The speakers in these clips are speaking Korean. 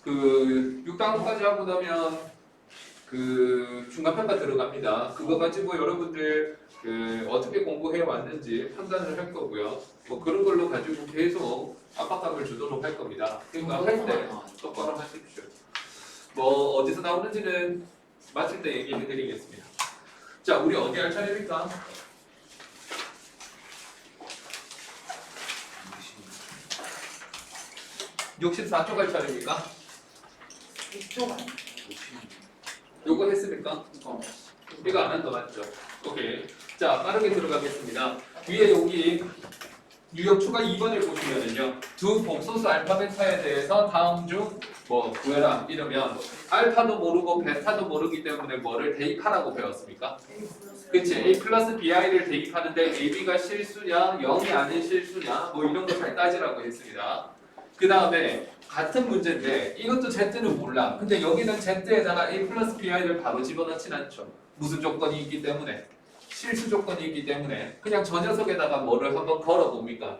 그 6단원까지 하고 나면 그 중간평가 들어갑니다. 그거 가지고 여러분들 그 어떻게 공부해 왔는지 판단을 할 거고요. 뭐 그런 걸로 가지고 계속 압박감을 주도록 할 겁니다. 그러니까 할 때 똑바로 하십시오. 뭐 어디서 나오는지는 마칠 때 얘기해 드리겠습니다. 자, 우리 어디 할 차례입니까? 64쪽 할 차례입니까? 6조 요거 했습니까? 이거 안 한 거 맞죠? 오케이. 자, 빠르게 들어가겠습니다. 위에 여기 유형 추가 2번을 보시면은요. 두 복소수 알파벳화에 대해서 다음 중 뭐 구해라 이러면 알파도 모르고 베타도 모르기 때문에 뭐를 대입하라고 배웠습니까? 그치? A 플러스 BI를 대입하는데 AB가 실수냐 0이 아닌 실수냐 뭐 이런 거 잘 따지라고 했습니다. 그 다음에 같은 문제인데 이것도 Z는 몰라. 근데 여기는 Z에다가 A 플러스 BI를 바로 집어넣진 않죠. 무슨 조건이 있기 때문에? 실수 조건이 있기 때문에 그냥 저 녀석에다가 뭐를 한번 걸어봅니까?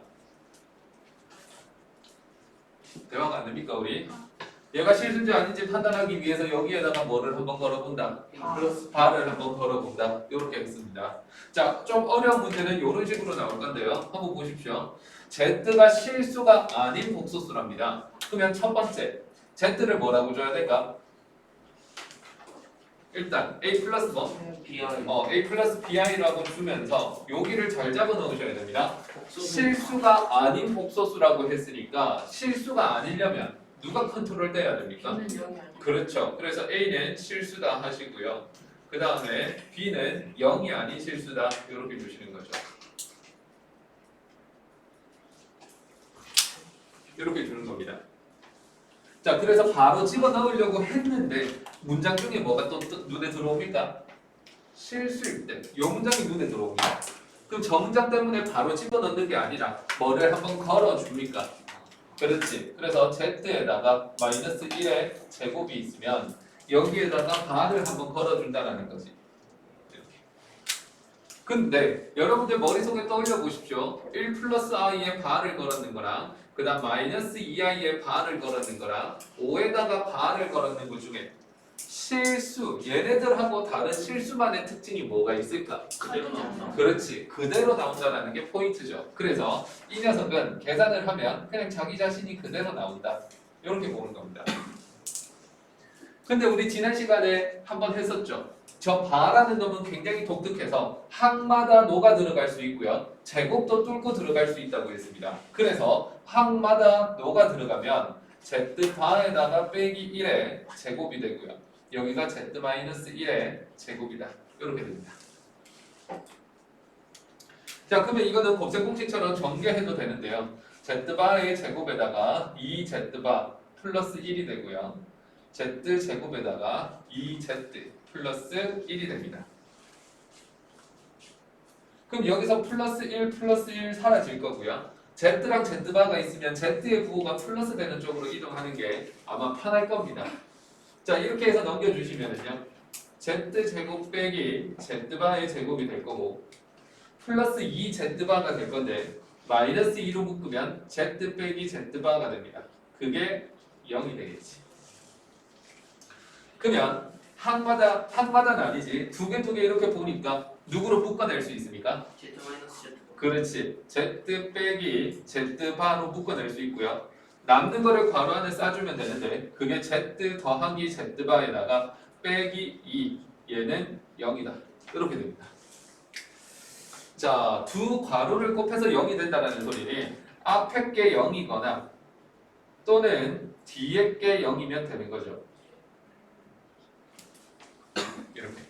대화가 안 됩니까 우리? 얘가 실수인지 아닌지 판단하기 위해서 여기에다가 뭐를 한번 걸어본다. 발을 한번 걸어본다. 이렇게 했습니다. 자, 좀 어려운 문제는 이런 식으로 나올 건데요. 한번 보십시오. Z가 실수가 아닌 복소수랍니다. 그러면 첫 번째, Z를 뭐라고 줘야 될까? 일단 A 플러스 뭐? A 플러스 BI라고 주면서 여기를 잘 잡아 넣으셔야 됩니다. 실수가 아닌 복소수라고 했으니까 실수가 아니려면 누가 컨트롤 돼야 됩니까? 그렇죠. 그래서 A는 실수다 하시고요. 그 다음에 B는 0이 아닌 실수다 이렇게 주시는 거죠. 이렇게 주는 겁니다. 자, 그래서 바로 집어넣으려고 했는데 문장 중에 뭐가 또 눈에 들어옵니까? 실수일 때 이 문장이 눈에 들어옵니다. 그럼 정장 때문에 바로 집어넣는 게 아니라 뭐를 한번 걸어줍니까? 그렇지. 그래서 Z에다가 마이너스 1의 제곱이 있으면 여기에다가 발을 한번 걸어준다는 거지. 이렇게. 근데 여러분들 머릿속에 떠올려 보십시오. 1 플러스 i에 발을 걸었는 거랑 그 다음 마이너스 2i에 발을 걸었는 거랑 5에다가 발을 걸었는 것 중에 실수, 얘네들하고 다른 실수만의 특징이 뭐가 있을까? 그대로 나온다. 그렇지. 그대로 나온다는 게 포인트죠. 그래서 이 녀석은 계산을 하면 그냥 자기 자신이 그대로 나온다. 이렇게 보는 겁니다. 근데 우리 지난 시간에 한번 했었죠. 저 바라는 놈은 굉장히 독특해서 항마다 녹아 들어갈 수 있고요. 제곱도 뚫고 들어갈 수 있다고 했습니다. 그래서 항마다 녹아 들어가면 Z 바에다가 빼기 1의 제곱이 되고요. 여기가 Z-1의 제곱이다. 이렇게 됩니다. 자, 그러면 이거는 곱셈 공식처럼 전개해도 되는데요. Z바의 제곱에다가 2Z바 플러스 1이 되고요. Z제곱에다가 2Z 플러스 1이 됩니다. 그럼 여기서 플러스 1 플러스 1 사라질 거고요. Z랑 Z바가 있으면 Z의 부호가 플러스 되는 쪽으로 이동하는 게 아마 편할 겁니다. 자, 이렇게 해서 넘겨주시면은요. Z제곱 빼기 Z바의 제곱이 될 거고 플러스 2Z바가 될 건데 마이너스 2로 묶으면 Z 빼기 Z바가 됩니다. 그게 0이 되겠지. 그러면 항마다는 아니지. 두 개 이렇게 보니까 누구로 묶어낼 수 있습니까? Z-Z. 그렇지. Z 빼기 Z바로 묶어낼 수 있고요. 남는 거를 괄호 안에 싸주면 되는데 그게 Z 더하기 Z바에다가 빼기 2 얘는 0이다. 이렇게 됩니다. 자, 두 괄호를 곱해서 0이 된다는 소리는 앞에 게 0이거나 또는 뒤에 게 0이면 되는 거죠. 이렇게.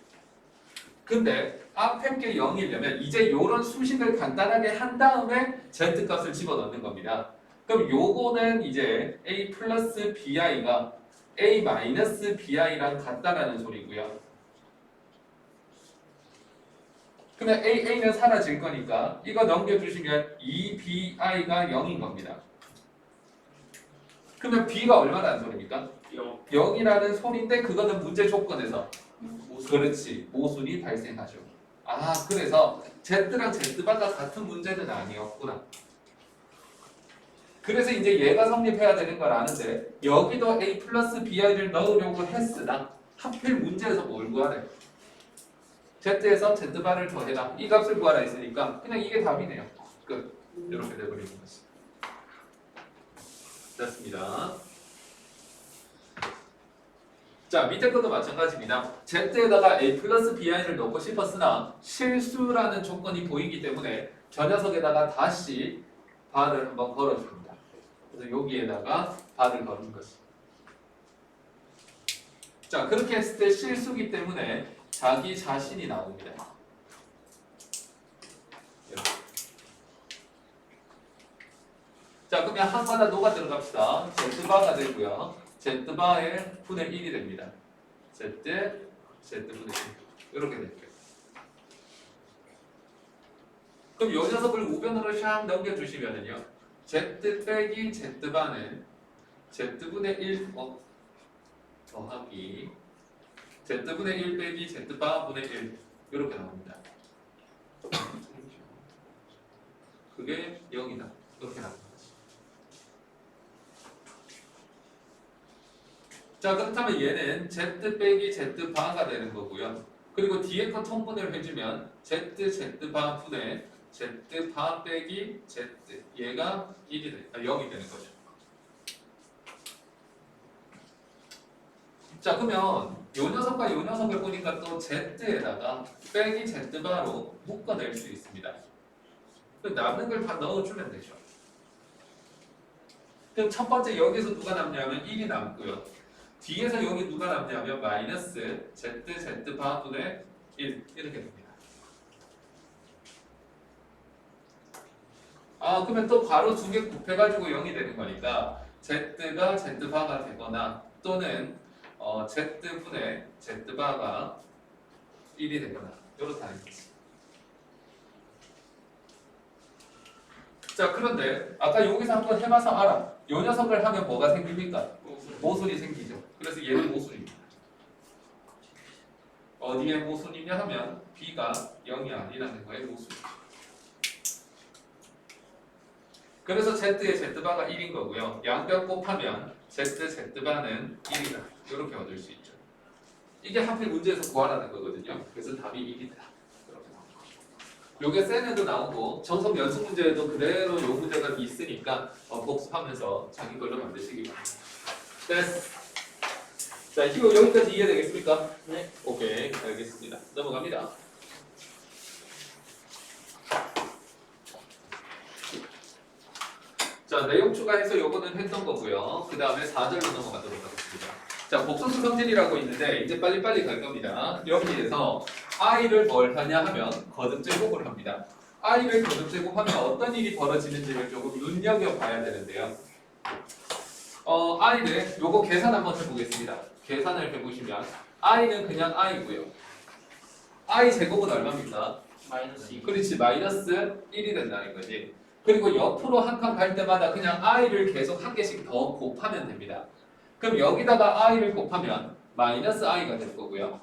근데 앞에 게 0이려면 이제 이런 수식을 간단하게 한 다음에 Z값을 집어넣는 겁니다. 그럼 요거는 이제 A 플러스 BI가 A 마이너스 BI랑 같다라는 소리고요. 그러면 A는 사라질 거니까 이거 넘겨주시면 2BI가 0인 겁니다. 그러면 B가 얼마라는 소리입니까? 0이라는 소리인데 그거는 문제 조건에서 그렇지. 모순이 발생하죠. 아, 그래서 Z랑 Z바가 같은 문제는 아니었구나. 그래서 이제 얘가 성립해야 되는 걸 아는데 여기도 a 플러스 bi를 넣으려고 했으나 하필 문제에서 뭘 구하래? z에서 z바를 더해라. 이 값을 구하라 했으니까 그냥 이게 답이네요. 끝. 이렇게 돼버리는 거지. 됐습니다. 자, 밑에 것도 마찬가지입니다. z에다가 a 플러스 bi를 넣고 싶었으나 실수라는 조건이 보이기 때문에 저 녀석에다가 다시 바를 한번 걸어줍니다. 그래서 여기에다가 바를 걸은 거지. 자, 그렇게 했을 때 실수기 때문에 자기 자신이 나옵니다. 이렇게. 자, 그러면 한마다 녹아 들어갑시다. z바가 되고요. z바의 분의 1이 됩니다. z분의 1 이렇게 될게요. 그럼 이 녀석을 우변으로 샥 넘겨주시면은요. z 빼기 z바는 z분의 1 더하기 z분의 1 빼기 z바분의 1 이렇게 나옵니다. 그게 0이다. 이렇게 나옵니다. 자, 그렇다면 얘는 z 빼기 z바가 되는 거고요. 그리고 뒤에 거 통분을 해주면 z바 분의 z바 빼기 z 얘가 0이 되는 거죠. 자, 그러면 요 녀석과 요 녀석을 보니까 또 z에다가 빼기 z바로 묶어낼 수 있습니다. 그럼 남는 걸 다 넣어주면 되죠. 그럼 첫 번째 여기서 누가 남냐면 1이 남고요. 뒤에서 여기 누가 남냐면 마이너스 z바 분의 1 이렇게 됩니다. 아, 그러면 또 바로 두 개 곱해가지고 0이 되는 거니까 z가 z바가 되거나 또는 z분의 z바가 1이 되거나 이렇다는 거지. 자, 그런데 아까 여기서 한번 해봐서 알아. 이 녀석을 하면 뭐가 생깁니까? 모순이 생기죠. 그래서 얘는 모순입니다. 어디에 모순이냐 하면 b가 0이 아니라는 거에 모순이죠. 그래서 z의 z바가 1인 거고요. 양변 곱하면 z바는 1이다. 이렇게 얻을 수 있죠. 이게 하필 문제에서 구하라는 거거든요. 그래서 답이 1이다. 이렇게 나오는 거죠. 요게 센에도 나오고 정석 연습 문제에도 그대로 요 문제가 있으니까 복습하면서 자기 걸로 만드시기 바랍니다. 됐어. 자, 이거 여기까지 이해되겠습니까? 네. 오케이, 알겠습니다. 넘어갑니다. 자, 내용 추가해서 요거는 했던 거고요. 그 다음에 4절로 넘어가도록 하겠습니다. 자, 복소수 성질이라고 있는데 이제 빨리빨리 갈 겁니다. 여기에서 i를 뭘 하냐 하면 거듭 제곱을 합니다. i를 거듭 제곱하면 어떤 일이 벌어지는지를 조금 눈여겨봐야 되는데요. i를 요거 계산 한번 해보겠습니다. 계산을 해보시면 i는 그냥 i고요. i 제곱은 얼마입니까? 마이너스 2. 그렇지, 마이너스 1이 된다는 거지. 그리고 옆으로 한 칸 갈 때마다 그냥 i를 계속 한 개씩 더 곱하면 됩니다. 그럼 여기다가 i를 곱하면 마이너스 i가 될 거고요.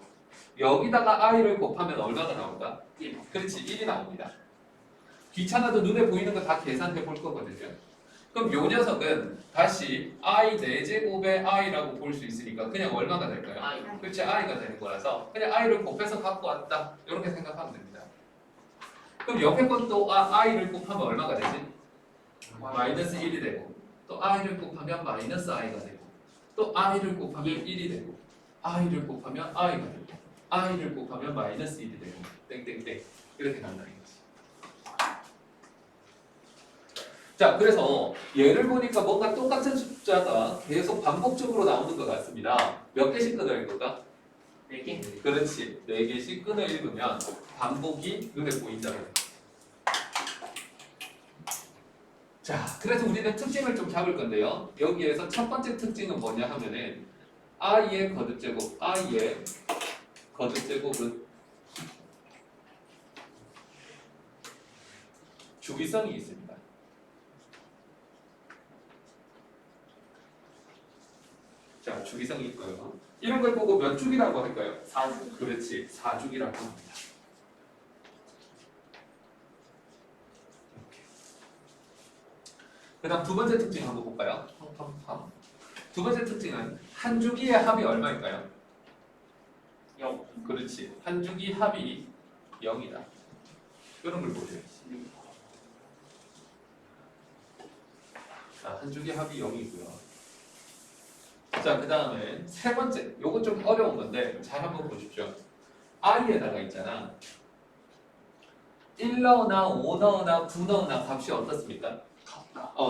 여기다가 i를 곱하면 얼마가 나올까? 1. 그렇지, 1이 나옵니다. 귀찮아도 눈에 보이는 거 다 계산해 볼 거거든요. 그럼 요 녀석은 다시 i 4제곱의 i라고 볼 수 있으니까 그냥 얼마가 될까요? I. 그렇지, i가 되는 거라서 그냥 i를 곱해서 갖고 왔다. 이렇게 생각하면 됩니다. 그럼 옆에 것도 i를 곱하면 얼마가 되지? 마이너스 1이 되고 또 i를 곱하면 마이너스 i가 되고 또 i를 곱하면 1이 되고 i를 곱하면 i가 되고 i를 곱하면 마이너스 1이 되고 땡땡땡 이렇게 간다는 거지. 자, 그래서 얘를 보니까 뭔가 똑같은 숫자가 계속 반복적으로 나오는 것 같습니다. 몇 개씩 끊어 읽을까? 4개. 그렇지, 4개씩 끊어 읽으면 반복이 눈에 보인다는 거지. 자, 그래서 우리는 특징을 좀 잡을 건데요. 여기에서 첫 번째 특징은 뭐냐 하면은 i의 거듭제곱, i의 거듭제곱은 주기성이 있습니다. 자, 주기성이 있고요. 이런 걸 보고 몇 주기라고 할까요? 4주. 그렇지, 4주기라고 합니다. 그 다음 두 번째 특징 한번 볼까요? 두 번째 특징은 한 주기의 합이 얼마일까요? 0. 그렇지. 한 주기 합이 0이다. 이런 걸 보셔야지. 자, 한 주기 합이 0이고요. 자, 그 다음에 세 번째. 요거 좀 어려운 건데 잘 한번 보십시오. i에다가 있잖아. 1 넣으나 5 넣으나 9 넣으나 값이 어떻습니까?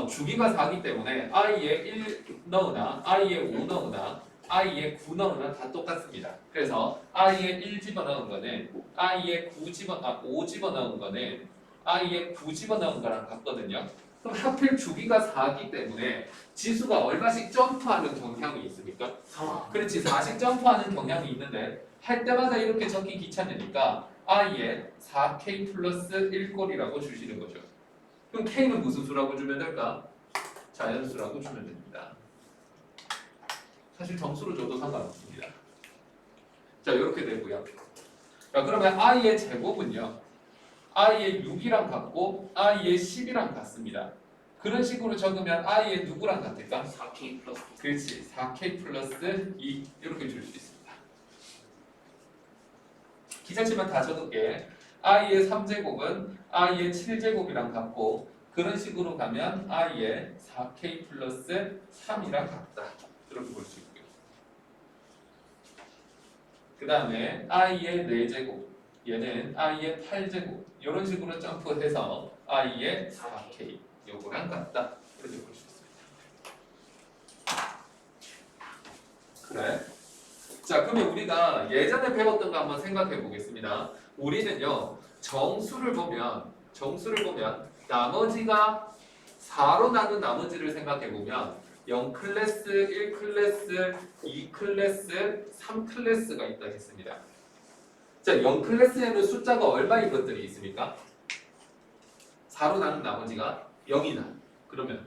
주기가 4기 때문에 i에 1 넣으나 i에 5 넣으나 i에 9 넣으나 다 똑같습니다. 그래서 i에 1 집어넣은 거는 i에 5 집어넣은 거는 i에 9 집어넣은 거랑 같거든요. 그럼 하필 주기가 4기 때문에 지수가 얼마씩 점프하는 경향이 있습니까? 4. 그렇지, 4씩 점프하는 경향이 있는데 할 때마다 이렇게 적기 귀찮으니까 i에 4k 플러스 1꼴이라고 주시는 거죠. 그럼 k는 무슨 수라고 주면 될까? 자연수라고 주면 됩니다. 사실 정수로 줘도 상관없습니다. 자, 이렇게 되고요. 자, 그러면 i의 제곱은요. i의 6이랑 같고 i의 10이랑 같습니다. 그런 식으로 적으면 i의 누구랑 같을까? 4K 플러스. 그렇지, 4k 플러스 2 이렇게 줄 수 있습니다. 기차치만 다 적을게. i의 3제곱은 i의 7제곱이랑 같고 그런 식으로 가면 i의 4k 플러스 3이랑 같다. 이렇게 볼 수 있고요. 그 다음에 i의 4제곱, 얘는 i의 8제곱 이런 식으로 점프해서 i의 4k 요거랑 같다. 이렇게 볼 수 있습니다. 그래? 자, 그러면 우리가 예전에 배웠던 거 한번 생각해 보겠습니다. 우리는요 정수를 보면 나머지가 4로 나눈 나머지를 생각해 보면 0클래스, 1클래스, 2클래스, 3클래스가 있다 했습니다. 자, 0클래스에는 숫자가 얼마인 것들이 있습니까? 4로 나눈 나머지가 0이나 그러면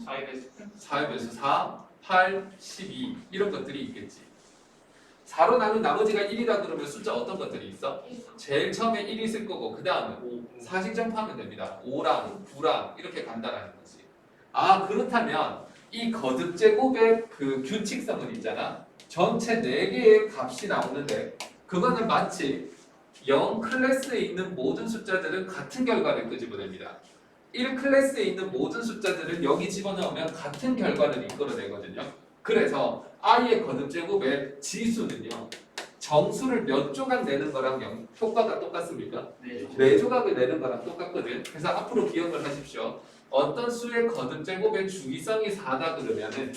4의 배수. 4의 배수 4, 8, 12 이런 것들이 있겠지. 4로 나눈 나머지가 1이다 그러면 숫자 어떤 것들이 있어? 제일 처음에 1이 있을 거고 그 다음은 4씩 점프하면 됩니다. 5랑 9랑 이렇게 간다라는 거지. 아, 그렇다면 이 거듭 제곱의 그 규칙성은 있잖아. 전체 4개의 값이 나오는데 그거는 마치 0 클래스에 있는 모든 숫자들은 같은 결과를 끄집어냅니다. 1 클래스에 있는 모든 숫자들은 여기 집어넣으면 같은 결과를 이끌어내거든요. 그래서 i의 거듭 제곱의 지수는요. 정수를 몇 조각 내는 거랑 효과가 똑같습니까? 네. 4조각을 내는 거랑 똑같거든. 그래서 앞으로 기억을 하십시오. 어떤 수의 거듭 제곱의 주기성이 4다 그러면은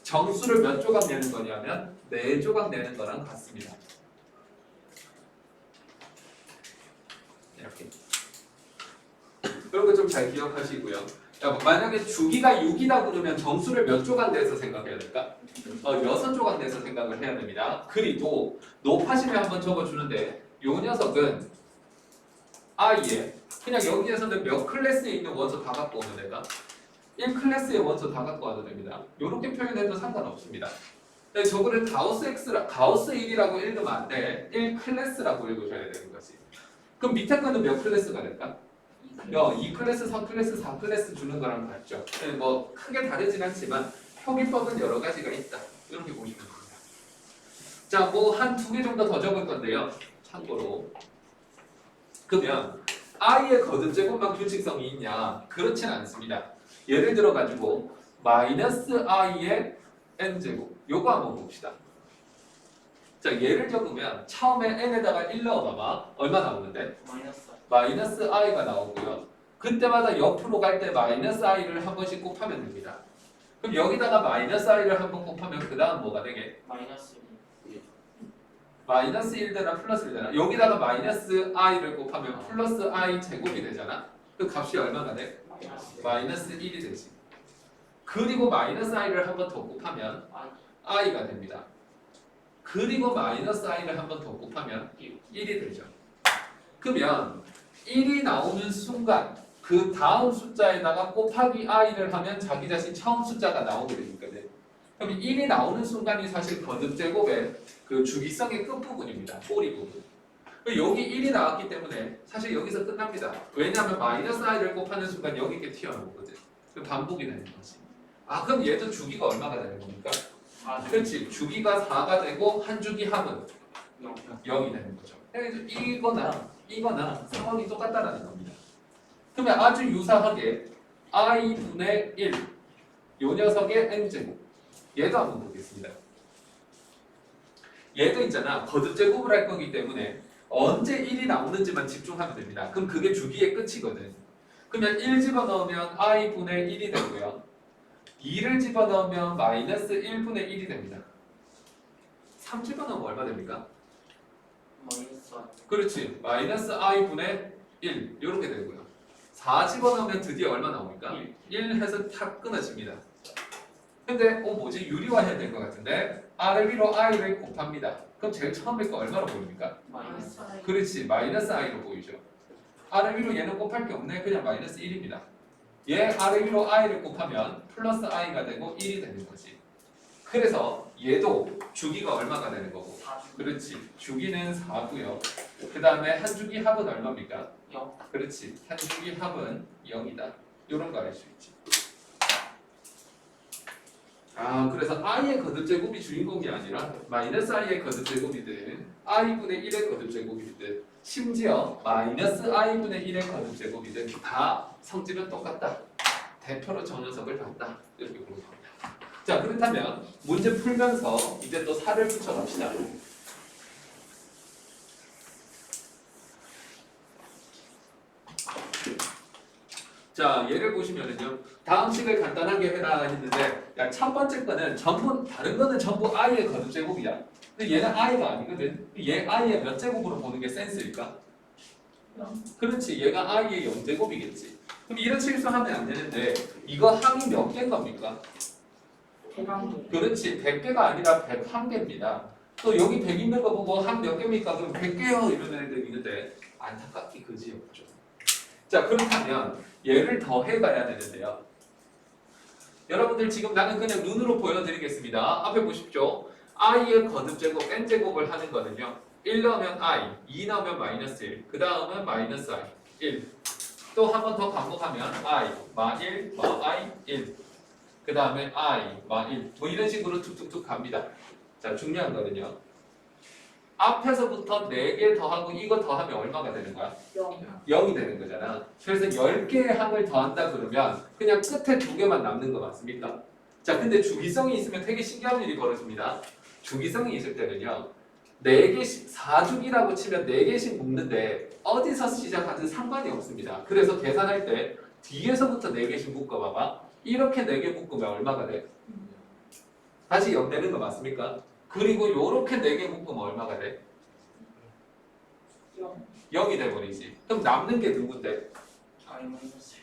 정수를 몇 조각 내는 거냐면 4조각 내는 거랑 같습니다. 이렇게. 그런 거 좀 잘 기억하시고요. 야, 만약에 주기가 6이다 그러면 정수를 몇 조각 내서 생각해야 될까? 6조각 내서 생각을 해야 됩니다. 그리고 높아심에 한번 적어주는데 요 녀석은 i에 그냥 여기에서는 몇 클래스에 있는 원소 다 갖고 오면 될까? 1클래스의 원소 다 갖고 와도 됩니다. 이렇게 표현해도 상관없습니다. 저거를 가우스 1이라고 읽으면 안 돼. 1클래스라고 읽으셔야 되는 거지. 그럼 밑에 거는 몇 클래스가 될까? 2클래스, 3클래스, 4클래스 주는 거랑 같죠. 뭐 크게 다르진 않지만 표기법은 여러 가지가 있다. 이렇게 보시면 됩니다. 자, 뭐 한 2개 정도 더 적을 건데요. 참고로. 그러면 i의 거듭 제곱만 규칙성이 있냐? 그렇진 않습니다. 예를 들어 가지고 마이너스 i의 n제곱 요거 한번 봅시다. 자, 예를 적으면 처음에 n에다가 1 넣어봐봐. 얼마 나오는데? 마이너스 i가 나오고요. 그때마다 옆으로 갈 때 마이너스 i를 한 번씩 곱하면 됩니다. 그럼 여기다가 마이너스 i를 한 번 곱하면 그 다음 뭐가 되게? 마이너스 1 되나 플러스 1 되나? 여기다가 마이너스 i를 곱하면 플러스 i 제곱이 되잖아. 그 값이 얼마가 돼? 마이너스 1이 되지. 그리고 마이너스 i를 한 번 더 곱하면 i가 됩니다. 그리고 마이너스 i를 한 번 더 곱하면 1이 되죠. 그러면 1이 나오는 순간 그 다음 숫자에다가 곱하기 i를 하면 자기 자신 처음 숫자가 나오게 되니까요. 그럼 1이 나오는 순간이 사실 거듭 제곱의 그 주기성의 끝부분입니다. 꼬리 부분. 여기 1이 나왔기 때문에 사실 여기서 끝납니다. 왜냐하면 마이너스 i를 곱하는 순간 여기 이렇게 튀어나오거든. 그 반복이 되는 거지. 아 그럼 얘도 주기가 얼마가 되는 겁니까? 4주기 그렇지. 주기가 4가 되고 한 주기 합은 0 0이 되는 거죠. 그래서 이거나 상황이 똑같다라는 겁니다. 그러면 아주 유사하게 i분의 1, 요 녀석의 n제곱. 얘도 한번 보겠습니다. 얘도 있잖아. 거듭제곱을 할 거기 때문에 언제 1이 나오는지만 집중하면 됩니다. 그럼 그게 주기의 끝이거든. 그러면 1 집어넣으면 i분의 1이 되고요. 2를 집어넣으면 마이너스 1분의 1이 됩니다. 3 집어넣으면 얼마 됩니까? 마이너스 그렇지. 마이너스 i분의 1 이렇게 되고요. 4 집어넣으면 드디어 얼마 나옵니까? 1 해서 탁 끊어집니다. 근데 뭐지? 유리화해야 될 것 같은데 아래 위로 i를 곱합니다. 그럼 제일 처음에 거 얼마로 보입니까? 마이너스 그렇지. 마이너스 i로 보이죠. 아래 위로 얘는 곱할 게 없네. 그냥 마이너스 1입니다. 얘 아래 위로 i를 곱하면 플러스 i가 되고 1이 되는 거지. 그래서 얘도 주기가 얼마가 되는 거고. 4주기 그렇지. 주기는 4고요. 그 다음에 한 주기 합은 얼마입니까? 0 그렇지. 한 주기 합은 0이다. 이런 거 알 수 있지. 아, 그래서 i의 거듭제곱이 주인공이 아니라 마이너스 i의 거듭제곱이든 i분의 1의 거듭제곱이든 심지어 마이너스 i분의 1의 거듭제곱이든 다 성질은 똑같다. 대표로 저 녀석을 봤다. 이렇게 보는 겁니다. 자, 그렇다면 문제 풀면서 이제 또 살을 붙여갑시다. 자, 예를 보시면은요. 다음 식을 간단하게 해라 했는데 야, 첫 번째 거는 전부 다른 거는 전부 i의 거듭제곱이야. 근데 얘는 i가 아니거든. 얘 i의 몇 제곱으로 보는 게 센스일까? 그렇지. 얘가 i의 0제곱이겠지. 그럼 이런 실수하면 안 되는데 이거 항이 몇 개인 겁니까? 그렇지. 100개가 아니라 101개입니다. 또 여기 100 있는 거 보고 한 몇 개입니까? 그럼 100개요 이러는 애들 있는데 안타깝게 그지없죠. 자, 그렇다면 얘를 더 해가야 되는데요. 여러분들 지금 나는 그냥 눈으로 보여드리겠습니다. 앞에 보십시오. i의 거듭제곱 n제곱을 하는 거는요. 1 넣으면 i, 2 넣으면 마이너스 1, 그 다음은 마이너스 i, 1. 또 한 번 더 반복하면 i, 마 1, 마 i, 1. 그 다음에 i, 마 1. 뭐 이런 식으로 툭툭툭 갑니다. 자, 중요한 거는요. 앞에서부터 4개 더하고 이거 더하면 얼마가 되는 거야? 0이 되는 거잖아. 그래서 10개의 항을 더한다 그러면 그냥 끝에 2개만 남는 거 맞습니까? 자, 근데 주기성이 있으면 되게 신기한 일이 벌어집니다. 주기성이 있을 때는요. 4개씩, 4주기라고 치면 4개씩 묶는데 어디서 시작하든 상관이 없습니다. 그래서 계산할 때 뒤에서부터 4개씩 묶어봐봐. 이렇게 4개 묶으면 얼마가 돼? 다시 0 되는 거 맞습니까? 그리고 요렇게 4개 묶으면 얼마가 돼? 0이 돼버리지. 그럼 남는 게 누군데? i 마이너스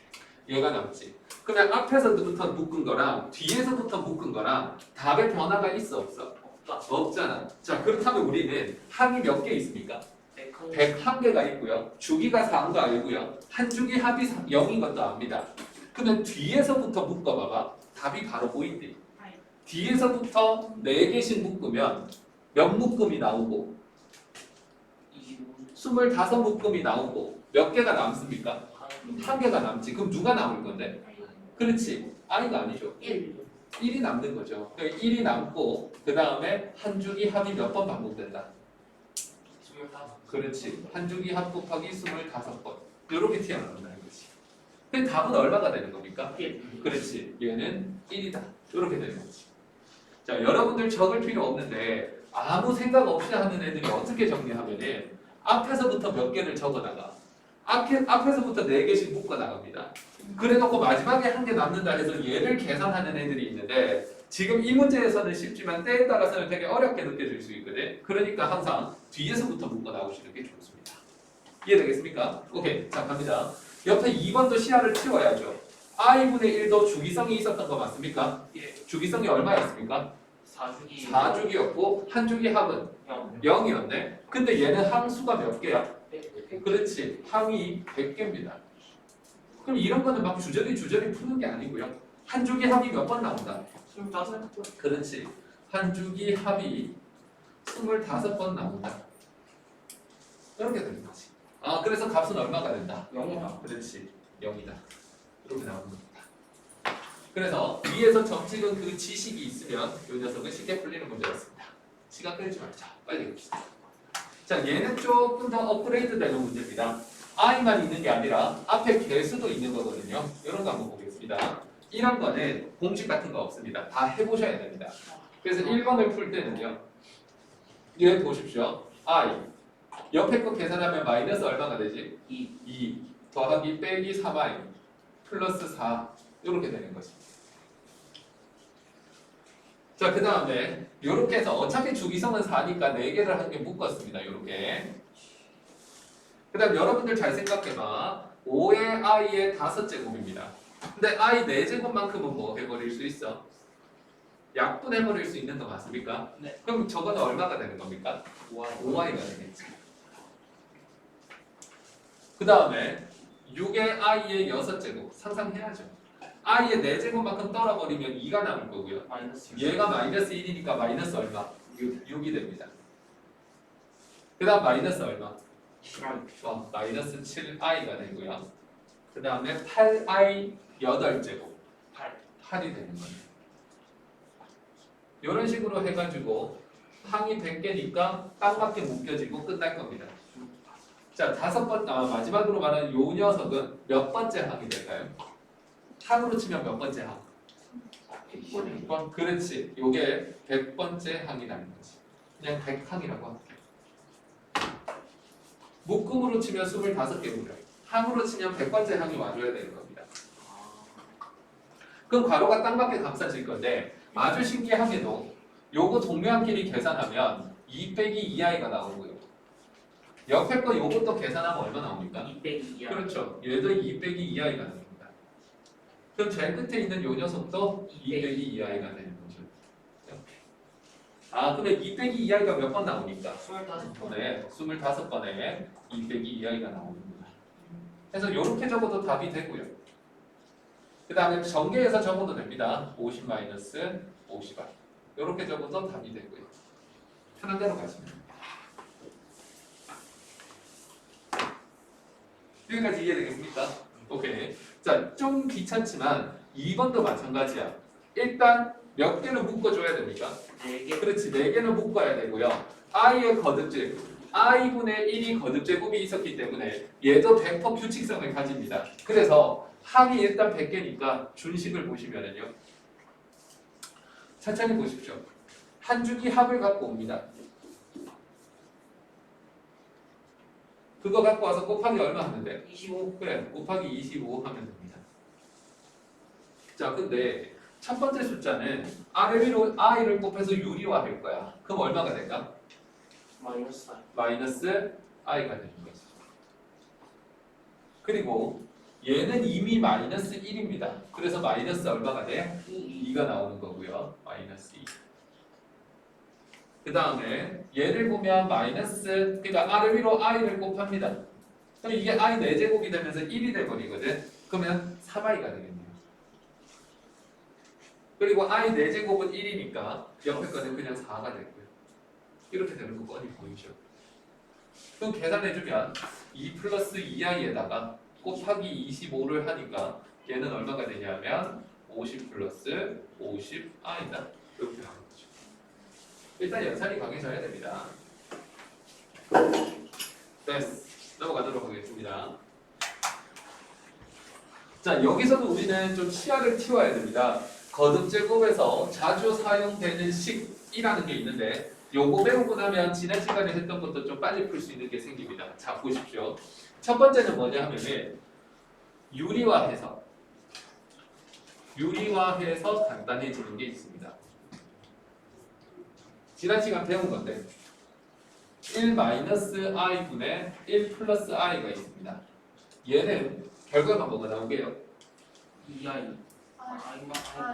얘가 남지. 그러면 앞에서부터 묶은 거랑 뒤에서부터 묶은 거랑 답의 변화가 있어 없어? 없잖아. 자, 그렇다면 우리는 항이 몇 개 있습니까? 101개가 있고요. 주기가 4인 거 알고요. 한 주기 합이 0인 것도 압니다. 그러면 뒤에서부터 묶어봐봐. 답이 바로 보인대. 뒤에서부터 4개씩 묶으면 몇 묶음이 나오고 25묶음이 나오고 몇 개가 남습니까? 1개가 남지. 그럼 누가 남을 건데? 그렇지. i가 아니죠. 1이 남는 거죠. 1이 남고 그 다음에 한 주기 합이 몇 번 반복된다? 25 그렇지. 한 주기 합 곱하기 25번. 이렇게 튀어나온다는 거지. 그럼 답은 얼마가 되는 겁니까? 1 그렇지. 얘는 1이다. 이렇게 되는 거지. 자, 여러분들 적을 필요 없는데 아무 생각 없이 하는 애들이 어떻게 정리하면은 앞에서부터 몇 개를 적어나가. 앞에서부터 4개씩 묶어 나갑니다. 그래놓고 마지막에 한 개 남는다 해서 얘를 계산하는 애들이 있는데 지금 이 문제에서는 쉽지만 때에 따라서는 되게 어렵게 느껴질 수 있거든. 그러니까 항상 뒤에서부터 묶어 나오시는 게 좋습니다. 이해되겠습니까? 오케이. 자, 갑니다. 옆에 2번도 시야를 치워야죠. i분의 1도 주기성이 있었던 거 맞습니까? 예. 주기성이 얼마였습니까? 4주기 4주기였고 한 주기 합은 0 0이었네. 근데 얘는 항수가 몇 개야? 100 그렇지. 항이 100개입니다. 그럼 이런 거는 막 주저리 푸는 게 아니고요. 한 주기 합이 몇 번 나온다? 25 그렇지. 한 주기 합이 25번 나온다. 이렇게 되는 거지. 아, 그래서 값은 얼마가 된다? 0이다 그렇지. 0이다. 이렇게 나오는 겁니다. 그래서 위에서 점 찍은 그 지식이 있으면 이 녀석은 쉽게 풀리는 문제였습니다. 시간 끌지 말자. 빨리 봅시다. 자, 얘는 조금 더 업그레이드 되는 문제입니다. i만 있는 게 아니라 앞에 개수도 있는 거거든요. 이런 거 한번 보겠습니다. 이런 거는 공식 같은 거 없습니다. 다 해보셔야 됩니다. 그래서 1번을 풀 때는요. 얘 보십시오. i 옆에 거 계산하면 마이너스 얼마가 되지? 2 더하기 빼기 3i 플러스 4 이렇게 되는 것입니다. 자, 그 다음에 이렇게 해서 어차피 주기성은 4니까 4개를 한 개 묶었습니다. 이렇게. 그 다음 여러분들 잘 생각해봐. 5의 i의 5제곱입니다. 근데 i 4제곱만큼은 뭐 해버릴 수 있어? 약분해버릴 수 있는 거 맞습니까? 네. 그럼 저거는 얼마가 되는 겁니까? 5i가 되겠지. 그 다음에 6의 i의 6제곱 상상해야죠. i의 4제곱만큼 떨어버리면 2가 남을 거고요. 마이너스 얘가 마이너스 1이니까 마이너스 얼마? 6이 됩니다. 그 다음 마이너스 얼마? 마이너스 7i가 되고요. 그 다음에 8i 8제곱 8이 되는 거예요. 이런 식으로 해가지고 항이 100개니까 딱 맞게 묶여지고 끝날 겁니다. 자, 마지막으로 말하는 요 녀석은 몇 번째 항이 될까요? 항으로 치면 몇 번째 항? 100번. 그렇지. 요게 100번째 항이라는 거지. 그냥 100항이라고 할게. 묶음으로 치면 25개고요. 항으로 치면 100번째 항이 와줘야 되는 겁니다. 그럼 괄호가 딱 맞게 감싸질 건데 아주 신기하게도 요거 동료한끼리 계산하면 2 빼기 2i가 나오고요. 옆에 거 요것도 계산하면 얼마 나옵니까? 2 빼기 2. 그렇죠. 얘도 2 빼기 2i가 나옵니다. 그럼 제일 끝에 있는 요 녀석도 2 빼기 2i가 되는 거죠. 아, 그러면 2 빼기 2i가 몇 번 나오니까? 25번에 25번에 2 빼기 2i가 나옵니다. 그래서 이렇게 적어도 답이 되고요. 그 다음에 전개해서 적어도 됩니다. 50 마이너스 50i. 이렇게 적어도 답이 되고요. 편한 대로 가시면 됩니다. 여기까지 이해되겠습니까? 오케이. 자, 좀 귀찮지만 2번도 마찬가지야. 일단 몇 개를 묶어줘야 됩니까? 4개. 그렇지, 4개는 묶어야 되고요. i의 거듭제곱, i분의 1이 거듭제곱이 있었기 때문에 얘도 100% 규칙성을 가집니다. 그래서 항이 일단 100개니까 준식을 보시면은요. 천천히 보십시오. 한 주기 합을 갖고 옵니다. 그거 갖고 와서 곱하기 얼마 하면 돼? 25. 그래, 곱하기 25 하면 됩니다. 자, 근데 첫 번째 숫자는 아래 위로 i를 곱해서 유리화할 거야. 그럼 얼마가 될까? 마이너스 4. 마이너스 i가 되는 거지. 그리고 얘는 이미 마이너스 1입니다. 그래서 마이너스 얼마가 돼? 2가 나오는 거고요. 마이너스 2. 그 다음에 얘를 보면 마이너스, 그러니까 아래 위로 i를 곱합니다. 그럼 이게 i 4제곱이 되면서 1이 돼버리거든. 그러면 3i가 되겠네요. 그리고 i 4제곱은 1이니까 옆에 거는 그냥 4가 되고요. 이렇게 되는 거 뻔히 보이죠. 그럼 계산해주면 2 플러스 2i에다가 곱하기 25를 하니까 얘는 얼마가 되냐면 50 플러스 50i다. 이렇게 나오는 거죠. 일단 연산이 강해져야 됩니다. 됐어. 넘어가도록 하겠습니다. 자, 여기서도 우리는 좀 시야를 틔워야 됩니다. 거듭제곱에서 자주 사용되는 식이라는 게 있는데 요거 배우고 나면 지난 시간에 했던 것도 좀 빨리 풀 수 있는 게 생깁니다. 자, 보십시오. 첫 번째는 뭐냐 하면은 유리화해서 간단해지는 게 있습니다. 지난 시간 배운 건데 1-i 분의 1 플러스 i가 있습니다. 얘는 결과가 뭐가 나오게요? 2i.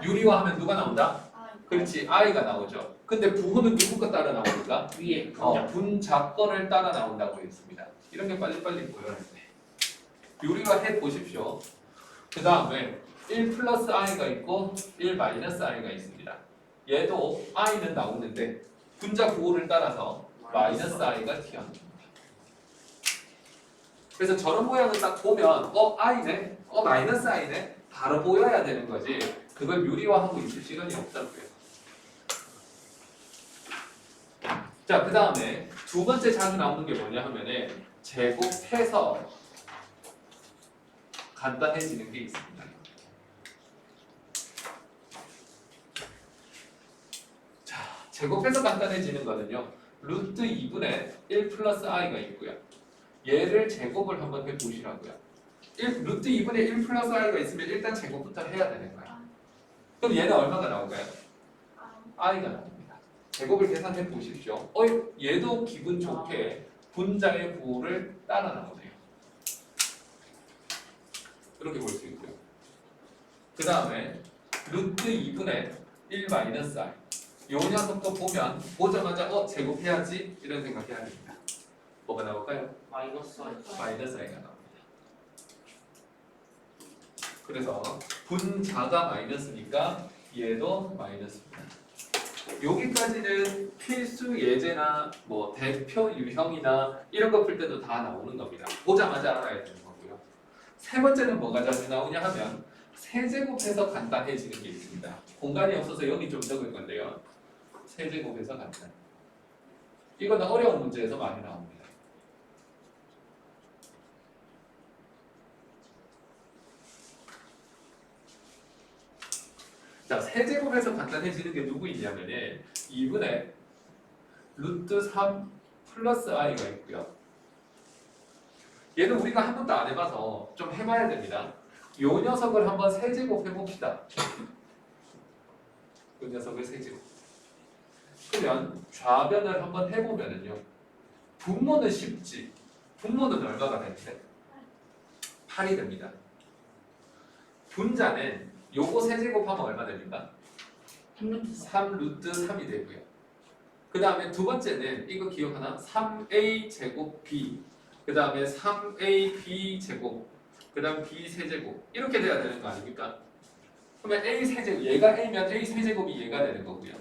유리화하면 누가 나온다? 그렇지, i가 나오죠. 근데 부호는 누구 거 따라 나오니까? 위에. 분자권을 따라 나온다고 했습니다. 이런 게 빨리빨리 보여야 돼. 유리화해 보십시오. 그 다음에 1 플러스 i가 있고 1 마이너스 i가 있습니다. 얘도 i는 나오는데 분자 구호를 따라서 마이너스 i가 튀어나옵니다. 그래서 저런 모양을 딱 보면 i네? 마이너스 i네? 바로 보여야 되는 거지. 그걸 유리화하고 있을 시간이 없다고요. 자, 그 다음에 두 번째 자주 나오는 게 뭐냐 하면은 제곱해서 간단해지는 게 있습니다. 자, 제곱해서 간단해지는 거는요. 루트 2분의 1 플러스 i가 있고요. 얘를 제곱을 한번 해보시라고요. 루트 2분의 1 플러스 i가 있으면 일단 제곱부터 해야 되는 거야. 그럼 얘는 얼마가 나올까요? i가 나옵니다. 제곱을 계산해 보십시오. 얘도 기분 좋게 분자의 부호를 따라 나오네요. 이렇게 볼 수 있고요. 그 다음에 루트 2분의 1 마이너스 i. 요 녀석도 보자마자 제곱해야지 이런 생각해야 됩니다. 뭐가 나올까요? 마이너스 i. 마이너스 i가 나옵니다. 그래서 분자가 마이너스니까 얘도 마이너스입니다. 여기까지는 필수 예제나 뭐 대표 유형이나 이런 거 풀 때도 다 나오는 겁니다. 보자마자 알아야 되는 거고요. 세 번째는 뭐가 자주 나오냐 하면 세제곱해서 간단해지는 게 있습니다. 공간이 없어서 여기 좀 적을 건데요. 세제곱해서 간단. 이거는 어려운 문제에서 많이 나옵니다. 자, 세제곱에서 간단해지는 게 누구 있냐면은 2분의 루트 3 플러스 i가 있고요. 얘는 우리가 한 번도 안 해봐서 좀 해봐야 됩니다. 요 녀석을 한번 세제곱 해봅시다. 요 녀석을 세제곱. 그러면 좌변을 한번 해보면은요. 분모는 쉽지. 분모는 얼마가 되는데? 8이 됩니다. 분자는 요거 세제곱하면 얼마 됩니까? 3 루트 3이 되고요. 그 다음에 두 번째는 이거 기억하나? 3a 제곱 b. 그 다음에 3ab 제곱. 그 다음 b 세제곱. 이렇게 돼야 되는 거 아닙니까? 그러면 a 세제곱, 얘가 a면 a 세제곱이 얘가 되는 거고요.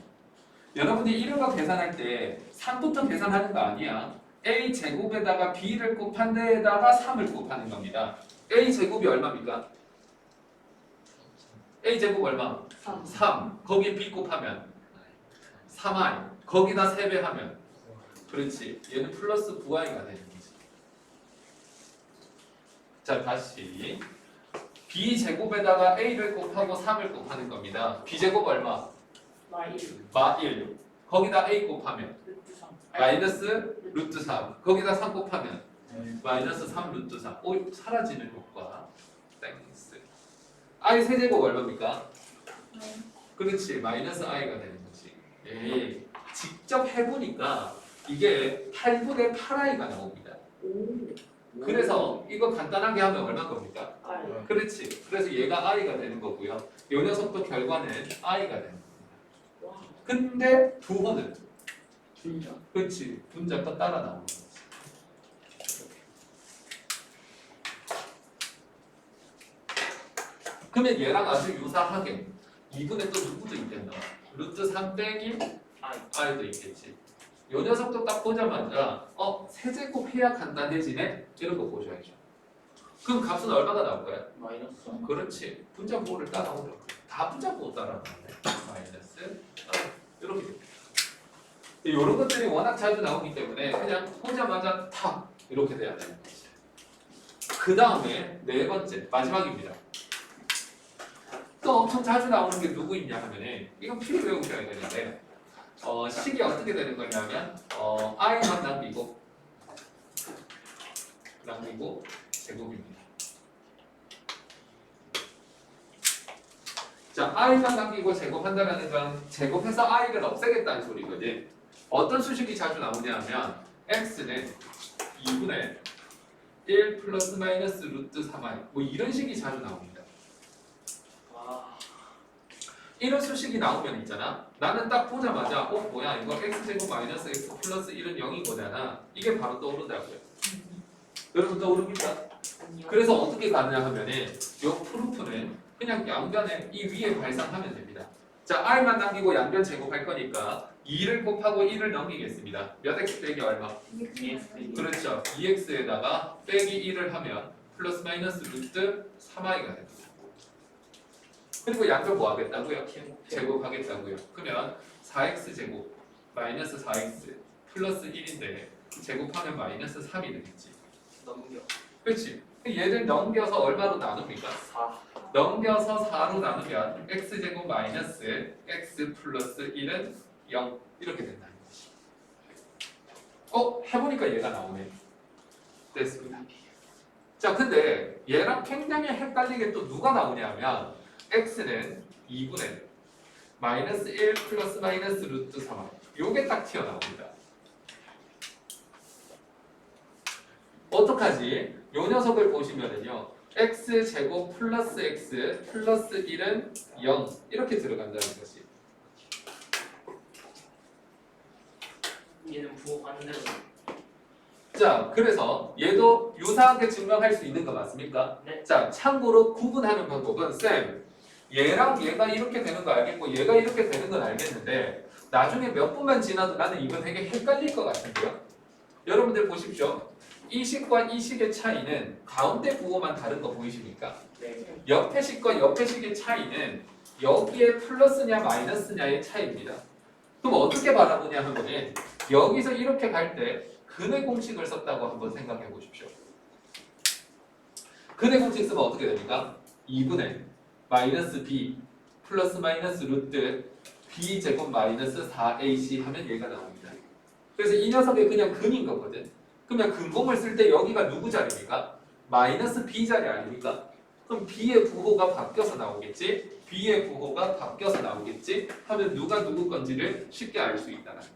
여러분들이 이런 거 계산할 때 3부터 계산하는 거 아니야. a 제곱에다가 b를 곱한 데에다가 3을 곱하는 겁니다. a 제곱이 얼마입니까? a 제곱 얼마? 3. 거기에 b 곱하면 3i. 거기다 3배 하면 그렇지. 얘는 플러스 9i가 되는 거지. 자, 다시 b 제곱에다가 a를 곱하고 3을 곱하는 겁니다. b 제곱 얼마? 마 1. 거기다 a 곱하면 마이너스 루트 3. 거기다 3 곱하면 마이너스 3 루트 3. 사라지는 효과. 땡스. i 세제곱 얼마입니까? 그렇지. 마이너스 i가 되는 거지. 예. 직접 해보니까 이게 8분의 8i가 나옵니다. 그래서 이거 간단하게 하면 얼마 겁니까? 그렇지. 그래서 얘가 i가 되는 거고요. 이 녀석도 결과는 i가 되는 겁니다. 근데 부호는 분자. 그렇지. 분자가 따라 나오는 거지. 그러면 얘랑 아주 유사하게 2분의 또 누구도 있겠나? 루트 3 빼기 i도 있겠지. 요 녀석도 딱 보자마자 세제곱 해야 간단해지네? 이런 거 보셔야죠. 그럼 값은 얼마가 나올 거야? 마이너스. 그렇지. 분자 부호를 따라오려. 다 분자 부호 따라오네. 마이너스 이렇게 됩니다. 이런 것들이 워낙 자주 나오기 때문에 그냥 보자마자 탁 이렇게 돼야 되는 거지. 그 다음에 네 번째 마지막입니다. 또 엄청 자주 나오는 게 누구 있냐 하면은 이건 필히 외우셔야 되는데 식이 어떻게 되는 거냐면 i만 남기고 제곱입니다. 자, i만 남기고 제곱한다는 건 제곱해서 i를 없애겠다는 소리거든. 어떤 수식이 자주 나오냐 하면 x는 2분의 1 플러스 마이너스 루트 3i 뭐 이런 식이 자주 나옵니다. 이런 수식이 나오면 있잖아. 나는 딱 보자마자 뭐야 이거 x제곱 마이너스 x 플러스 1은 0인 거잖아. 이게 바로 떠오른다고요. 여러분 떠오릅니까? 그래서 어떻게 가느냐 하면은 요 프루프는 그냥 양변에 이 위에 발산하면 됩니다. 자, i만 남기고 양변 제곱할 거니까 2를 곱하고 1을 넘기겠습니다. 몇 x 빼기 얼마? 그렇죠. 2x에다가 빼기 1을 하면 플러스 마이너스 루트 3i가 됩니다. 그리고 양변 뭐 하겠다고요? 제곱. 제곱하겠다고요. 그러면 4x 제곱 마이너스 4x 플러스 1인데 제곱하면 마이너스 3이 되겠지. 넘겨. 그렇지. 얘를 넘겨서 얼마로 나눕니까? 4. 넘겨서 4로 나누면 x제곱 마이너스 x 플러스 1은 0 이렇게 된다는 거지. 해보니까 얘가 나오네. 됐습니다. 자, 근데 얘랑 굉장히 헷갈리게 또 누가 나오냐면 x는 2분의 마이너스 1 플러스 마이너스 루트 3 요게 딱 튀어나옵니다. 어떡하지? 요 녀석을 보시면은요 x제곱 플러스 x 플러스 1은 0 이렇게 들어간다는 것이. 얘는 부호 반대로. 자, 그래서 얘도 유사하게 증명할 수 있는 거 맞습니까? 네. 자, 참고로 구분하는 방법은 쌤 얘랑 얘가 이렇게 되는 거 알겠고 얘가 이렇게 되는 건 알겠는데 나중에 몇 분만 지나도 나는 이거 되게 헷갈릴 것 같은데요. 여러분들 보십시오. 이 식과 이 식의 차이는 가운데 부호만 다른 거 보이십니까? 네. 옆에 식과 옆에 식의 차이는 여기에 플러스냐 마이너스냐의 차이입니다. 그럼 어떻게 바라보냐 하면은 여기서 이렇게 갈 때 근의 공식을 썼다고 한번 생각해 보십시오. 근의 공식 쓰면 어떻게 됩니까? 2분의 마이너스 b 플러스 마이너스 루트 b 제곱 마이너스 4ac 하면 얘가 나옵니다. 그래서 이 녀석이 그냥 근인 거거든. 그러면 근공을 쓸 때 여기가 누구 자리입니까? 마이너스 b 자리 아닙니까? 그럼 b의 부호가 바뀌어서 나오겠지? b의 부호가 바뀌어서 나오겠지? 하면 누가 누구 건지를 쉽게 알 수 있다는 거지.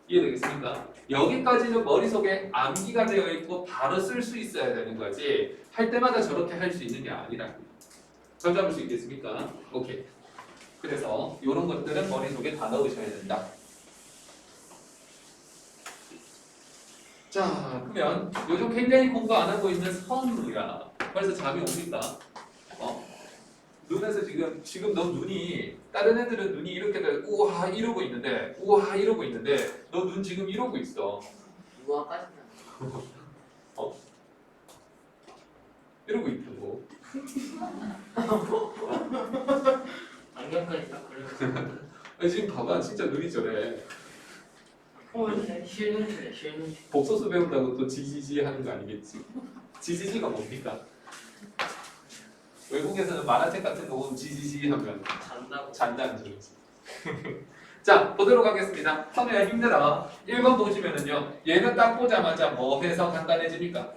이해되겠습니까? 여기까지는 머릿속에 암기가 되어 있고 바로 쓸 수 있어야 되는 거지 할 때마다 저렇게 할 수 있는 게 아니라고요. 잘 잡을 수 있겠습니까? 오케이. 그래서 이런 것들은 머릿속에 다 넣으셔야 된다. 자, 그러면 요즘 굉장히 공부 안 하고 있는 선우야. 벌써 잠이 옵니까? 눈에서 지금 너 눈이 다른 애들은 눈이 이렇게 돼 우와 이러고 있는데 우와 이러고 있는데 너 눈 지금 이러고 있어. 우아까지는. 이러고 있다고. 안경까지 딱 걸려. 아니, 지금 봐봐 진짜 눈이 저래. 네. 실눈치네 실눈치. 복소수 배운다고 또 지지지 하는 거 아니겠지? 지지지가 뭡니까? 외국에서는 만화책 같은 거 보면 지지지 하면 잔다고. 잔다는 소리지. 자, 보도록 하겠습니다. 선우야 힘들어. 1번 보시면은요. 얘는 딱 보자마자 뭐 해서 간단해집니까?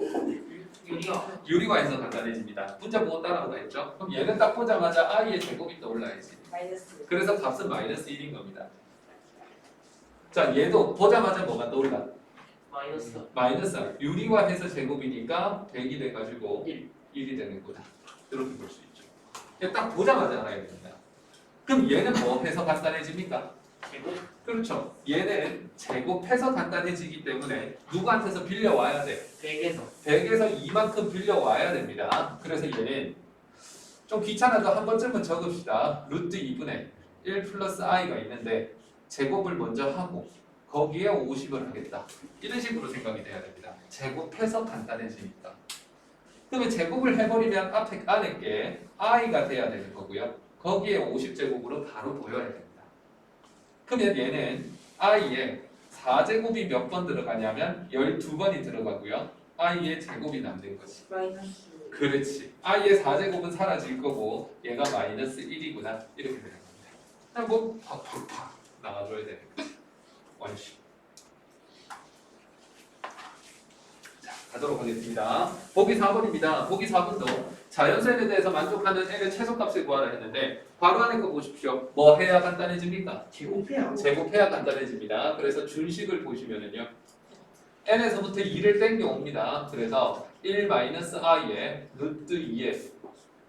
유리가. 유리화 해서 간단해집니다. 분자 보호 따라오라 했죠? 그럼 얘는 딱 보자마자 i의 제곱이 떠올라야지. 마이너스. 그래서 값은 마이너스 1인 겁니다. 자, 얘도 보자마자 뭐가 떠올라? 마이너스. 마이너스 유리화해서 제곱이니까 100이 돼가지고 1. 1이 되는구나. 이렇게 볼 수 있죠. 이거 딱 보자마자 알아야 됩니다. 그럼 얘는 뭐 해서 간단해집니까? 제곱. 그렇죠. 얘는 제곱해서 간단해지기 때문에 누구한테서 빌려와야 돼? 100에서. 100에서 이만큼 빌려와야 됩니다. 그래서 얘는 좀 귀찮아도 한 번쯤은 적읍시다. 루트 2분의 1 플러스 i가 있는데 제곱을 먼저 하고 거기에 50을 하겠다. 이런 식으로 생각이 돼야 됩니다. 제곱해서 간단해지니까. 그러면 제곱을 해버리면 안에 게 i가 돼야 되는 거고요. 거기에 50제곱으로 바로 보여야 됩니다. 그러면 얘는 i에 4제곱이 몇 번 들어가냐면 12번이 들어가고요. i의 제곱이 남는 거지. 마이너스. 그렇지. i의 4제곱은 사라질 거고 얘가 마이너스 1이구나. 이렇게 되는 겁니다. 그냥 뭐 팍팍팍 나와줘야 되는 거지. 원식. 자, 가도록 하겠습니다. 보기 4번입니다. 보기 4번도 자연수에 대해서 만족하는 n의 최소값을 구하라 했는데 바로 안에 거 보십시오. 뭐 해야 간단해집니까? 제곱해요. 제곱해야 간단해집니다. 그래서 준식을 보시면은요. n에서부터 2를 땡겨옵니다. 그래서 1-i에 루트 2에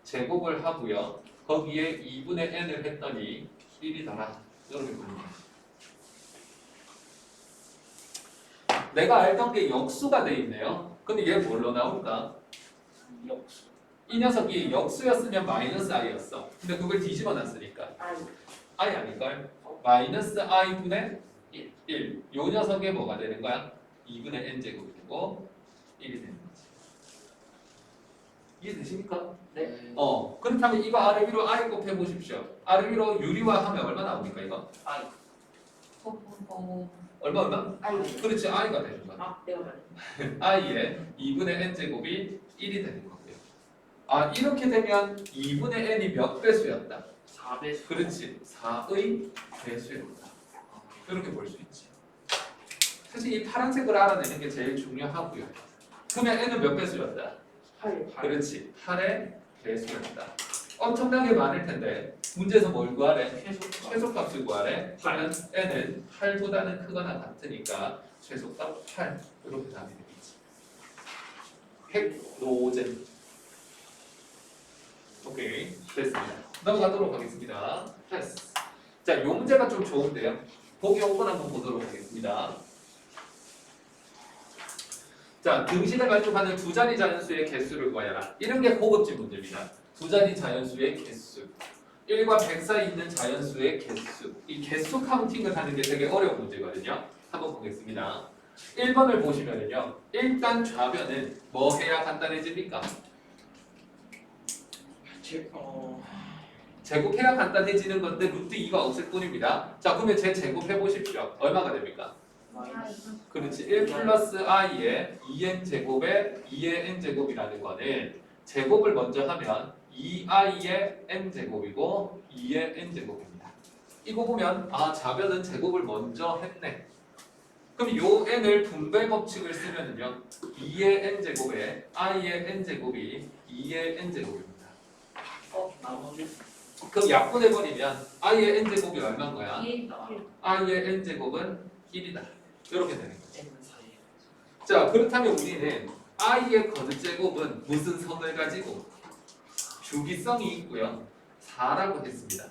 제곱을 하고요. 거기에 2분의 n을 했더니 1이더라. 이렇게 보는 거죠. 내가 알던 게 역수가 돼 있네요. 근데 얘 뭘로 나올까? 역수. 이 녀석이 역수였으면 마이너스 i였어. 근데 그걸 뒤집어 놨으니까 아니. i 아닐걸? 마이너스 i분의 1. 요 녀석의 뭐가 되는 거야? 2분의 n제곱이 되고 1이 되는 거지. 이해되십니까? 네. 그렇다면 이거 아래 위로 I 곱해 보십시오. 아래 위로 유리화 하면 얼마 나옵니까 이거? 아이. 얼마? 아이. 그렇지 I가 되는 거야. 아, 내가 말해. I의 2분의 n 제곱이 1이 되는 거고요. 이렇게 되면 2분의 n이 몇 배수였다? 4배수. 그렇지 4의 배수였다. 이렇게 볼 수 있지. 사실 이 파란색을 알아내는 게 제일 중요하고요. 그러면 n은 몇 배수였다? 8. 그렇지 8의 배수였다. 엄청나게 많을 텐데 문제에서 뭘 구하래? 최소값을 구하래. 그러면 n은 8보다는 크거나 같으니까 최소값 8 이렇게 답이 되겠지. 핵노젠. 오케이 됐습니다. 넘어가도록 하겠습니다. 됐어. 자, 요 문제가 좀 좋은데요. 보기 5번 한번 보도록 하겠습니다. 자, 등식을 만족하는 두 자리 자연수의 개수를 구하여라. 이런 게 고급진 문제입니다. 두 자리 자연수의 개수. 1과 100 사이 있는 자연수의 개수. 이 개수 카운팅을 하는 게 되게 어려운 문제거든요. 한번 보겠습니다. 1번을 보시면은요. 일단 좌변은 뭐 해야 간단해집니까? 제곱해야 간단해지는 건데 루트 2가 없을 뿐입니다. 자, 그러면 제 제곱해 보십시오. 얼마가 됩니까? 그렇지. 1 플러스 i의 2n 제곱에 2의 n 제곱이라는 거는 제곱을 먼저 하면 2i의 n 제곱이고 2의 n 제곱입니다. 이거 보면 좌변은 제곱을 먼저 했네. 그럼 요 n을 분배 법칙을 쓰면은요. 2의 n 제곱에 i의 n 제곱이 2의 n 제곱입니다. 나머지 그럼 약분해버리면 i의 n 제곱이 얼마인 거야? 2. i의 n 제곱은 1이다. 이렇게 되는 거죠. N 사이. 자, 그렇다면 우리는 i의 거듭제곱은 무슨 성을 가지고 주기성이 있고요. 4라고 했습니다.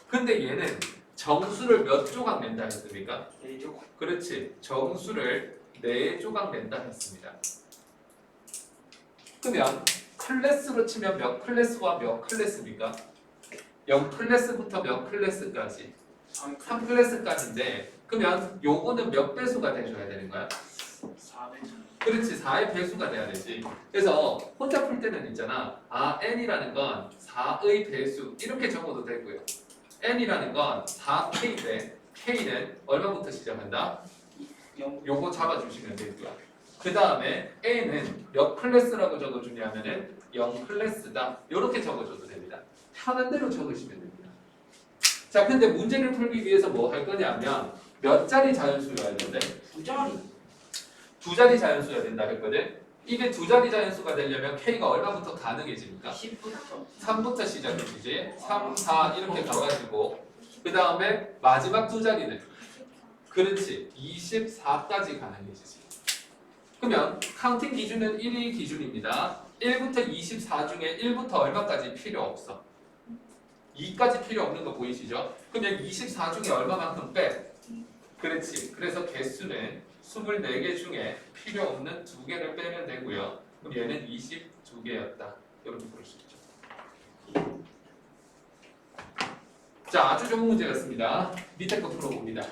근데 얘는 정수를 몇 조각 낸다 했습니까? 4조. 그렇지. 정수를 4조각 낸다 했습니다. 그러면 클래스로 치면 몇 클래스와 몇 클래스입니까? 0클래스부터 몇 클래스까지? 3클래스까지인데 그러면 요거는 몇 배수가 돼줘야 되는 거야? 4배수. 그렇지 4의 배수가 돼야 되지. 그래서 혼자 풀 때는 있잖아. n이라는 건 4의 배수 이렇게 적어도 되고요. n이라는 건 4k인데 k는 얼마부터 시작한다? 0. 요거 잡아주시면 되고요. 그 다음에 a는 몇 클래스라고 적어주냐면은 0클래스다. 이렇게 적어줘도 됩니다. 편한 대로 적으시면 됩니다. 자, 근데 문제를 풀기 위해서 뭐 할 거냐면 몇 자리 자연수여야 되는데? 2자리. 두 자리 자연수여야 된다 했거든. 이게 두 자리 자연수가 되려면 k가 얼마부터 가능해집니까? 10부터 3부터 시작해주지. 3, 4 이렇게 가가지고 그 다음에 마지막 두 자리는 그렇지 24까지 가능해지지. 그러면 카운팅 기준은 1이 기준입니다. 1부터 24 중에 1부터 얼마까지 필요 없어? 2까지 필요 없는 거 보이시죠? 그러면 24 중에 얼마만큼 빼? 그렇지. 그래서 개수는 24개 중에 필요 없는 2개를 빼면 되고요. 그럼 얘는 22개였다. 이렇게 볼 수 있죠. 자, 아주 좋은 문제였습니다. 밑에 거 풀어봅니다.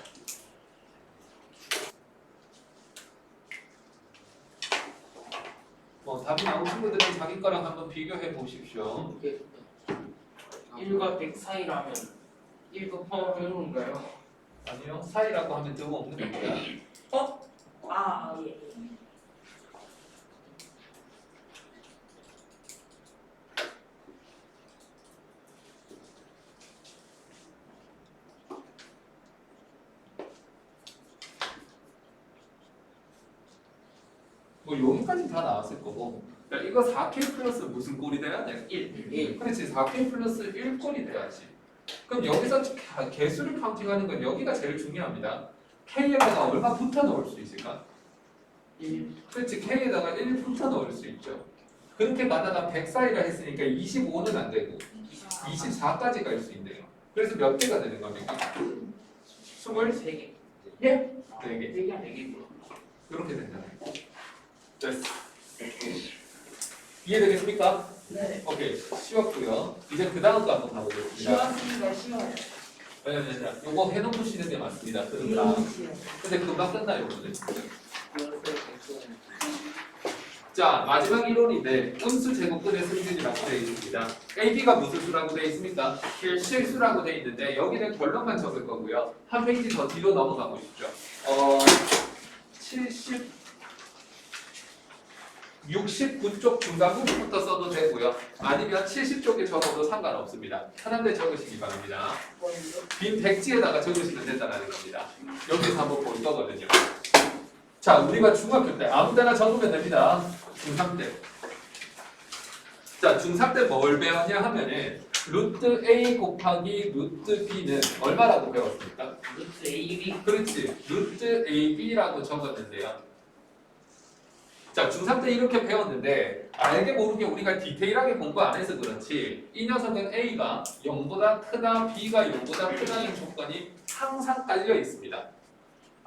답이 나온 친구들은 자기 거랑 한번 비교해 보십시오. 1과 100 사이라면 1과 포함하는 건가요? 아니요, 사이라고 하면 되고 없는 겁니다. 아, 예. 뭐 여기까지 다 나왔을 거고. 야, 이거 4K 플러스 무슨 꼴이 돼야 돼? 1. 그렇지, 4K 플러스 1꼴이 돼야지. 그럼 여기서 개수를 카운팅하는 건 여기가 제일 중요합니다. K에다가 얼마 붙어 넣을 수 있을까? 1. 그렇지, K에다가 1 붙어 넣을 수 있죠. 그렇게 가다가 100 사이라 했으니까 25는 안 되고 24까지 갈 수 있네요. 그래서 몇 개가 되는 겁니까? 23개. 예? 4개. 4개구나. 이렇게 된다. 됐어. 이해되겠습니까? 네. 오케이, 쉬웠고요. 이제 그 다음 거 한번 가보겠습니다. 쉬웠습니다. 쉬워요. 왜냐면 요거 해놓고 쉬는 게 맞습니다. 그러니까. 근데 금방 끝나요, 오늘. 자, 마지막 이론인데 음수 제곱근의 승진이라고 되어 있습니다. AB가 무슨 수라고 되어 있습니까? 실수라고 되어 있는데 여기는 결론만 적을 거고요. 한 페이지 더 뒤로 넘어가 보십시오. 69쪽 중간 부분부터 써도 되고요. 아니면 70쪽에 적어도 상관없습니다. 편한데 적으시기 바랍니다. 빈 백지에다가 적으시면 된다는 겁니다. 여기서 한번 볼 거거든요. 자, 우리가 중학교 때 아무 데나 적으면 됩니다. 중3 때. 자, 중3 때 뭘 배웠냐 하면은 루트 A 곱하기 루트 B는 얼마라고 배웠습니까? 루트 AB. 그렇지. 루트 AB라고 적었는데요. 자, 중3 때 이렇게 배웠는데 알게 모르게 우리가 디테일하게 공부 안 해서 그렇지 이 녀석은 A가 0보다 크다, B가 0보다 크다는 조건이 항상 깔려 있습니다.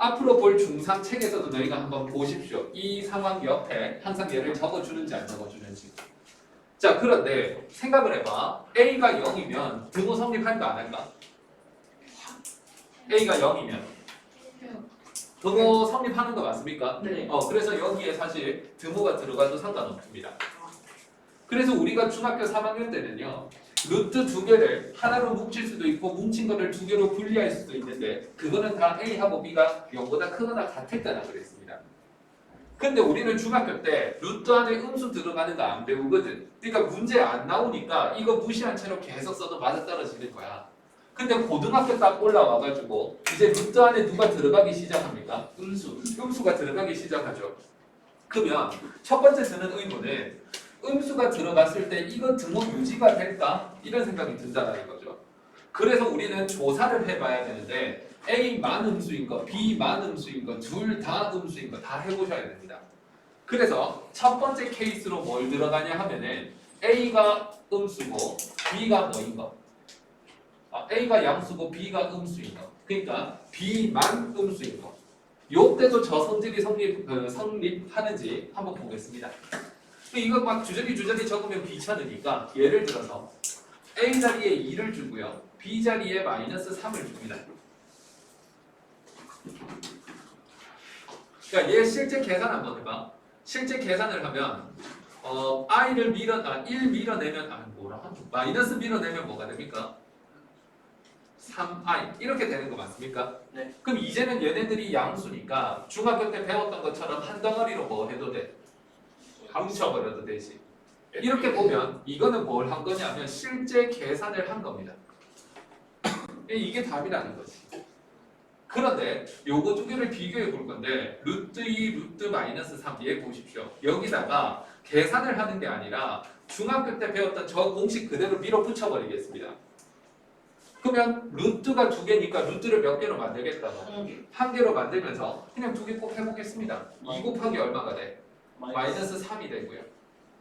앞으로 볼 중3 책에서도 너희가 한번 보십시오. 이 상황 옆에 항상 얘를 적어주는지 안 적어주는지. 자, 그런데 생각을 해봐. A가 0이면 등호 성립할까 안 할까? A가 0이면 등호 성립하는 거 맞습니까? 네. 그래서 여기에 사실 등호가 들어가도 상관없습니다. 그래서 우리가 중학교 3학년 때는요. 루트 두 개를 하나로 뭉칠 수도 있고 뭉친 거를 두 개로 분리할 수도 있는데 그거는 다 A하고 B가 0보다 크거나 같을 때나 그랬습니다. 근데 우리는 중학교 때 루트 안에 음수 들어가는 거 안 배우거든. 그러니까 문제 안 나오니까 이거 무시한 채로 계속 써도 맞아떨어지는 거야. 근데 고등학교 딱 올라와가지고 이제 루트 안에 누가 들어가기 시작합니까? 음수가 들어가기 시작하죠. 그러면 첫 번째 드는 의문은 음수가 들어갔을 때 이거 등호 유지가 될까? 이런 생각이 든다는 거죠. 그래서 우리는 조사를 해봐야 되는데 A만 음수인 거, B만 음수인 거, 둘 다 음수인 거 다 해보셔야 됩니다. 그래서 첫 번째 케이스로 뭘 들어가냐 하면은 A가 음수고 B가 뭐인 거? A가 양수고 B가 음수인 거. 그러니까 B만 음수인 거. 요때도 저 성질이 성립하는지 한번 보겠습니다. 이거 막 주저리 적으면 귀찮으니까 예를 들어서 A 자리에 2를 주고요. B 자리에 마이너스 3을 줍니다. 그러니까 얘 실제 계산 한번 해봐. 실제 계산을 하면 I를 1 밀어내면 마이너스 밀어내면 뭐가 됩니까? 3i 이렇게 되는 거 맞습니까? 네. 그럼 이제는 얘네들이 양수니까 중학교 때 배웠던 것처럼 한 덩어리로 뭐 해도 돼? 뭉쳐버려도 되지. 이렇게 보면 이거는 뭘 한 거냐면 실제 계산을 한 겁니다. 이게 답이라는 거지. 그런데 요거 두 개를 비교해 볼 건데 루트 2, 루트 마이너스 3 얘 보십시오. 여기다가 계산을 하는 게 아니라 중학교 때 배웠던 저 공식 그대로 밀어붙여버리겠습니다. 그러면 루트가 두 개니까 루트를 몇 개로 만들겠다고? 한 개로 만들면서 그냥 두 개 꼭 해보겠습니다. 2 곱하기 얼마가 돼? 마이너스 3이 되고요.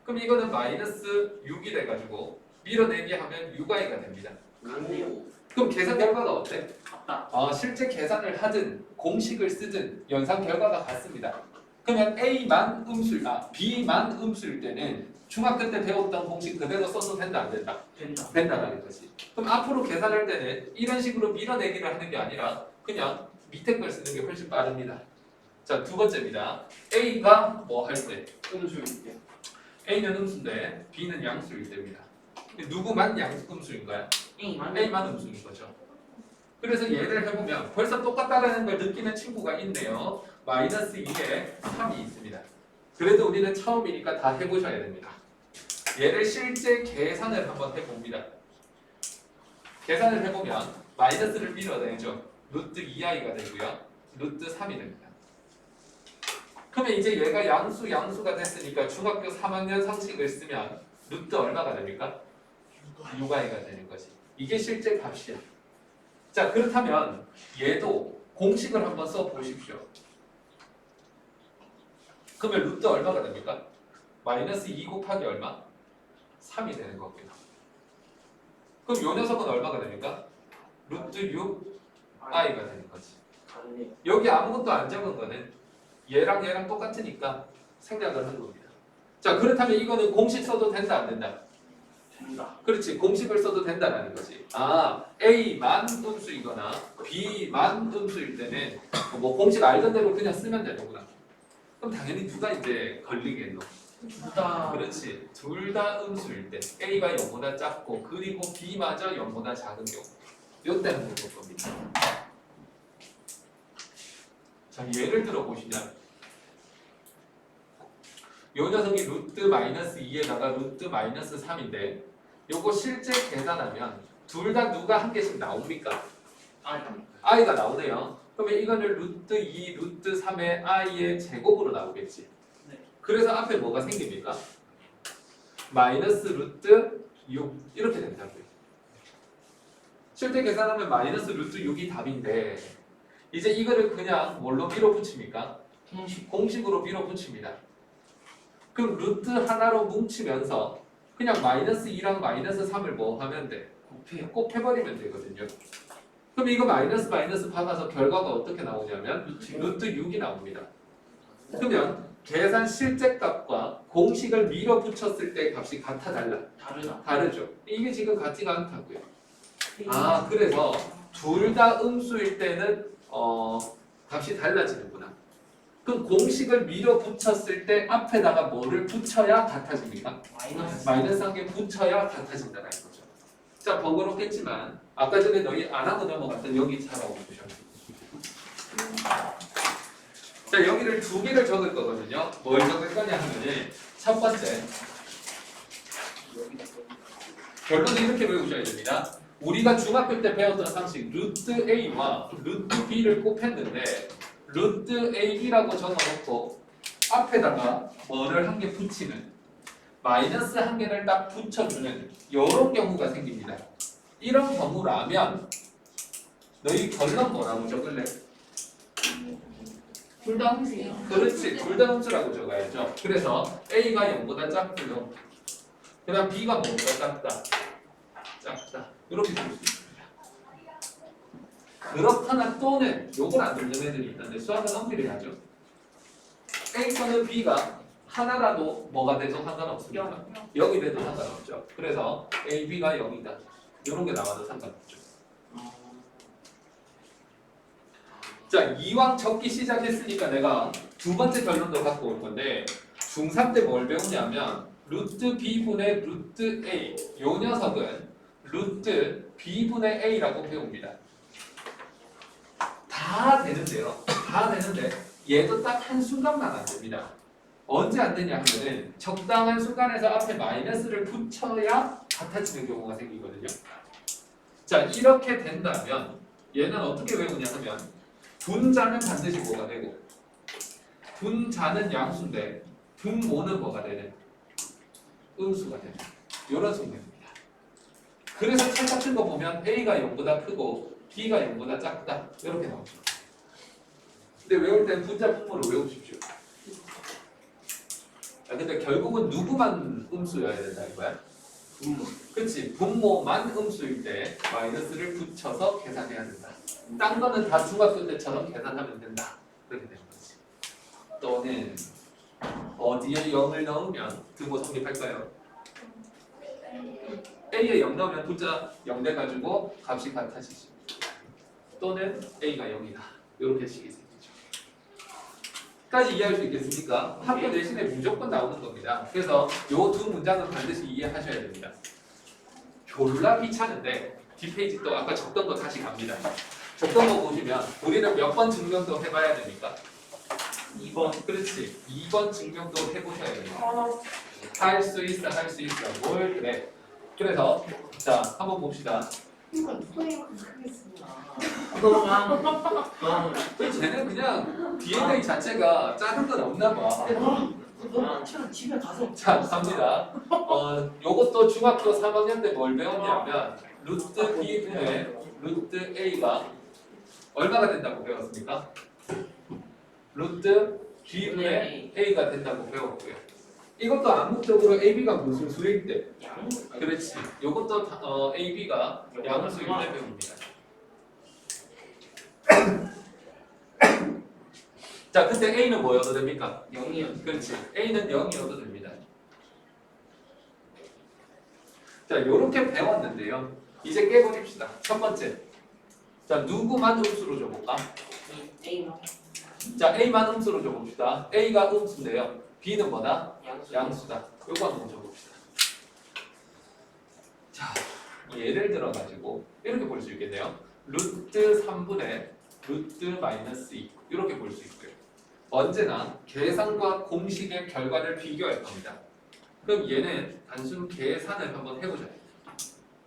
그럼 이거는 마이너스 6이 돼가지고 밀어내기 하면 6i가 됩니다. 같네요. 그럼 계산 결과가 어때? 같다. 실제 계산을 하든 공식을 쓰든 연산 결과가 같습니다. 그러면 A만 음수일, B만 음수일 때는 중학교 때 배웠던 공식 그대로 써도 된다 안 된다? 된다. 된다라는 거지. 그럼 앞으로 계산할 때는 이런 식으로 밀어내기를 하는 게 아니라 그냥 밑에 걸 쓰는 게 훨씬 빠릅니다. 자, 두 번째입니다. A가 뭐 할 때? 음수일게. A는 음수인데 B는 양수일 때입니다. 누구만 음수인 거야? A만. A만 음수인 거죠. 그래서 얘를 해보면 벌써 똑같다라는 걸 느끼는 친구가 있네요. 마이너스 2에 3이 있습니다. 그래도 우리는 처음이니까 다 해보셔야 됩니다. 얘를 실제 계산을 한번 해봅니다. 계산을 해보면 마이너스를 밀어내죠. 루트 2i가 되고요. 루트 3이 됩니다. 그러면 이제 얘가 양수가 됐으니까 중학교 3학년 상식을 쓰면 루트 얼마가 됩니까? 6i가 되는 거지. 이게 실제 값이야. 자, 그렇다면 얘도 공식을 한번 써보십시오. 그러면 루트 얼마가 됩니까? 마이너스 2 곱하기 얼마? 3이 되는 거고요. 그럼 요 녀석은 얼마가 됩니까? 루트 6i가 되는 거지. 같네요. 여기 아무것도 안 적은 거는 얘랑 똑같으니까 생략을 한 겁니다. 자, 그렇다면 이거는 공식 써도 된다 안 된다? 된다. 그렇지, 공식을 써도 된다라는 거지. A만 음수이거나 B만 음수일 때는 뭐 공식 알던 대로 그냥 쓰면 되는구나. 그럼 당연히 누가 이제 걸리겠노? 둘다 그렇지. 둘 다 음수일 때 A가 0보다 작고 그리고 B마저 0보다 작은 경우 이때는 볼 겁니다. 자, 예를 들어 보시면 요 녀석이 루트 마이너스 2에다가 루트 마이너스 3인데 요거 실제 계산하면 둘 다 누가 한 개씩 나옵니까? i가 나오네요. 그러면 이거는 루트 2, 루트 3의 i의 제곱으로 나오겠지. 네. 그래서 앞에 뭐가 생깁니까? 마이너스 루트 6 이렇게 된다고요. 실제 계산하면 마이너스 루트 6이 답인데 이제 이거를 그냥 뭘로 밀어붙입니까? 공식으로 밀어붙입니다. 그럼 루트 하나로 뭉치면서 그냥 마이너스 2랑 마이너스 3을 뭐 하면 돼? 곱해버리면 되거든요. 그럼 이거 마이너스 마이너스 받아서 결과가 어떻게 나오냐면 루트 6이 나옵니다. 그러면 계산 실제 값과 공식을 밀어붙였을 때 값이 같아 달라? 다르죠. 이게 지금 같지가 않다고요. 아, 그래서 둘 다 음수일 때는 값이 달라지는구나. 그럼 공식을 밀어붙였을 때 앞에다가 뭐를 붙여야 같아집니까? 마이너스 한 개 붙여야 같아진다는 거죠. 자, 번거롭겠지만 아까 전에 너희 안 하고 넘어갔던 여기 찾아오십시오. 자, 여기를 두 개를 적을 거거든요. 뭘 적을 거냐 하면은 첫 번째 결론은 이렇게 외우셔야 됩니다. 우리가 중학교 때 배웠던 상식 루트 A와 루트 B를 곱했는데 루트 AB라고 적어놓고 앞에다가 뭐를 한 개 붙이는 마이너스 한 개를 딱 붙여주는 이런 경우가 생깁니다. 이런 경우라면 너희 결론 뭐라고 적을래? 둘 다 음수예요. 그렇지, 둘 다 음수라고 적어야죠. 그래서 A가 0보다 작고요. 그 다음 B가 뭐보다 작다. 이렇게 줄 수 있습니다. 그렇거나 또는 요걸 안 들는 애들이 있는데 수학은 엄밀히 하죠. A 또는 B가 하나라도 뭐가 돼도 상관없습니다. 0이 돼도 상관없죠. 그래서 A, B가 0이다. 이런 게 나와도 상관없죠. 자, 이왕 적기 시작했으니까 내가 두 번째 결론도 갖고 올 건데 중3 때 뭘 배우냐면 루트 B분의 루트 A 요 녀석은 루트 B분의 A라고 배웁니다. 다 되는데요. 다 되는데 얘도 딱 한순간만 안 됩니다. 언제 안 되냐 하면은 적당한 순간에서 앞에 마이너스를 붙여야 같아지는 경우가 생기거든요. 자, 이렇게 된다면 얘는 어떻게 외우냐 하면 분자는 반드시 뭐가 되고 분자는 양수인데 분모는 뭐가 되는? 음수가 되는 이런 숙제입니다. 그래서 책 같은 거 보면 A가 0보다 크고 B가 0보다 작다 이렇게 나오죠. 근데 외울 때는 분자 분모를 외우십시오. 근데 결국은 누구만 음수여야 된다 이거야? 그렇지. 분모만 음수일 때 마이너스를 붙여서 계산해야 된다. 딴 거는 다 중학교 때처럼 계산하면 된다. 그렇게 되는 거지. 또는 어디에 0을 넣으면 등호 성립할까요? A에 0 넣으면 분자 0 돼가지고 값이 같아지지. 또는 A가 0이다. 이렇게 식이 생기죠. 까지 이해할 수 있겠습니까? 학교 내신에 무조건 나오는 겁니다. 그래서 이 두 문장은 반드시 이해하셔야 됩니다. 졸라 귀찮은데 뒷페이지 또 아까 적던 거 다시 갑니다. 적던 거 보시면 우리는 몇 번 증명도 해봐야 됩니까? 2번. 그렇지. 2번 증명도 해보셔야 됩니다. 할 수 있어, 할 수 있어. 뭘 그래. 그래서 자 한번 봅시다. 이거 누구예요? 크겠습니다. 쟤는 그냥 DNA 자체가 작은 건 없나 봐. 너처럼 집에 가서 자, 갑니다. 요것도 중학교 3학년 때 뭘 배웠냐면 루트 B분의 루트 A가 얼마가 된다고 배웠습니까? 루트 B분의 A가 된다고 배웠고요. 이것도 암묵적으로 AB가 무슨 수일 때? 그렇지. 요것도 AB가 양수일 때 배웁니다. 자, 근데 A는 뭐여도 됩니까? 0이요. 그렇지. A는 0이어도 됩니다. 자, 요렇게 배웠는데요. 이제 깨버립시다. 첫 번째. 자, 누구만 음수로 줘볼까? A만 자, A만 음수로 줘봅시다. A가 음수인데요. b는 뭐다? 양수. 양수다. 요거 한번 적읍시다. 자, 예를 들어 가지고 이렇게 볼 수 있겠네요. 루트 3분의 루트 마이너스 2 이렇게 볼 수 있고요. 언제나 계산과 공식의 결과를 비교할 겁니다. 그럼 얘는 단순 계산을 한번 해보자.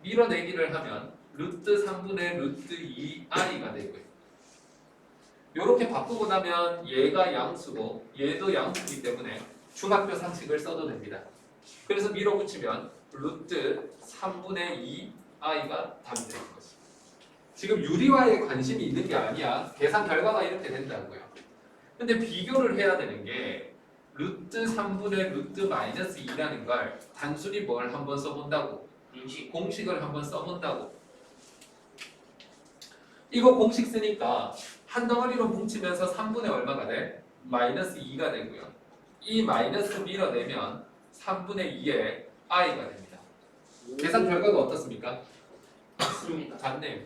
밀어내기를 하면 루트 3분의 루트 2i가 되고요. 이렇게 바꾸고 나면 얘가 양수고 얘도 양수이기 때문에 중학교 상식을 써도 됩니다. 그래서 밀어붙이면 루트 3분의 2i가 답이 되는 거지. 지금 유리화에 관심이 있는 게 아니야. 계산 결과가 이렇게 된다고요. 근데 비교를 해야 되는 게 루트 3분의 루트 마이너스 2라는 걸 단순히 뭘 한번 써본다고? 공식을 한번 써본다고. 이거 공식 쓰니까 한 덩어리로 뭉치면서 3분의 얼마가 돼? 마이너스 2가 되고요. 이 마이너스 밀어내면 3분의 2의 i가 됩니다. 계산 결과가 어떻습니까? 맞습니다. 같네요.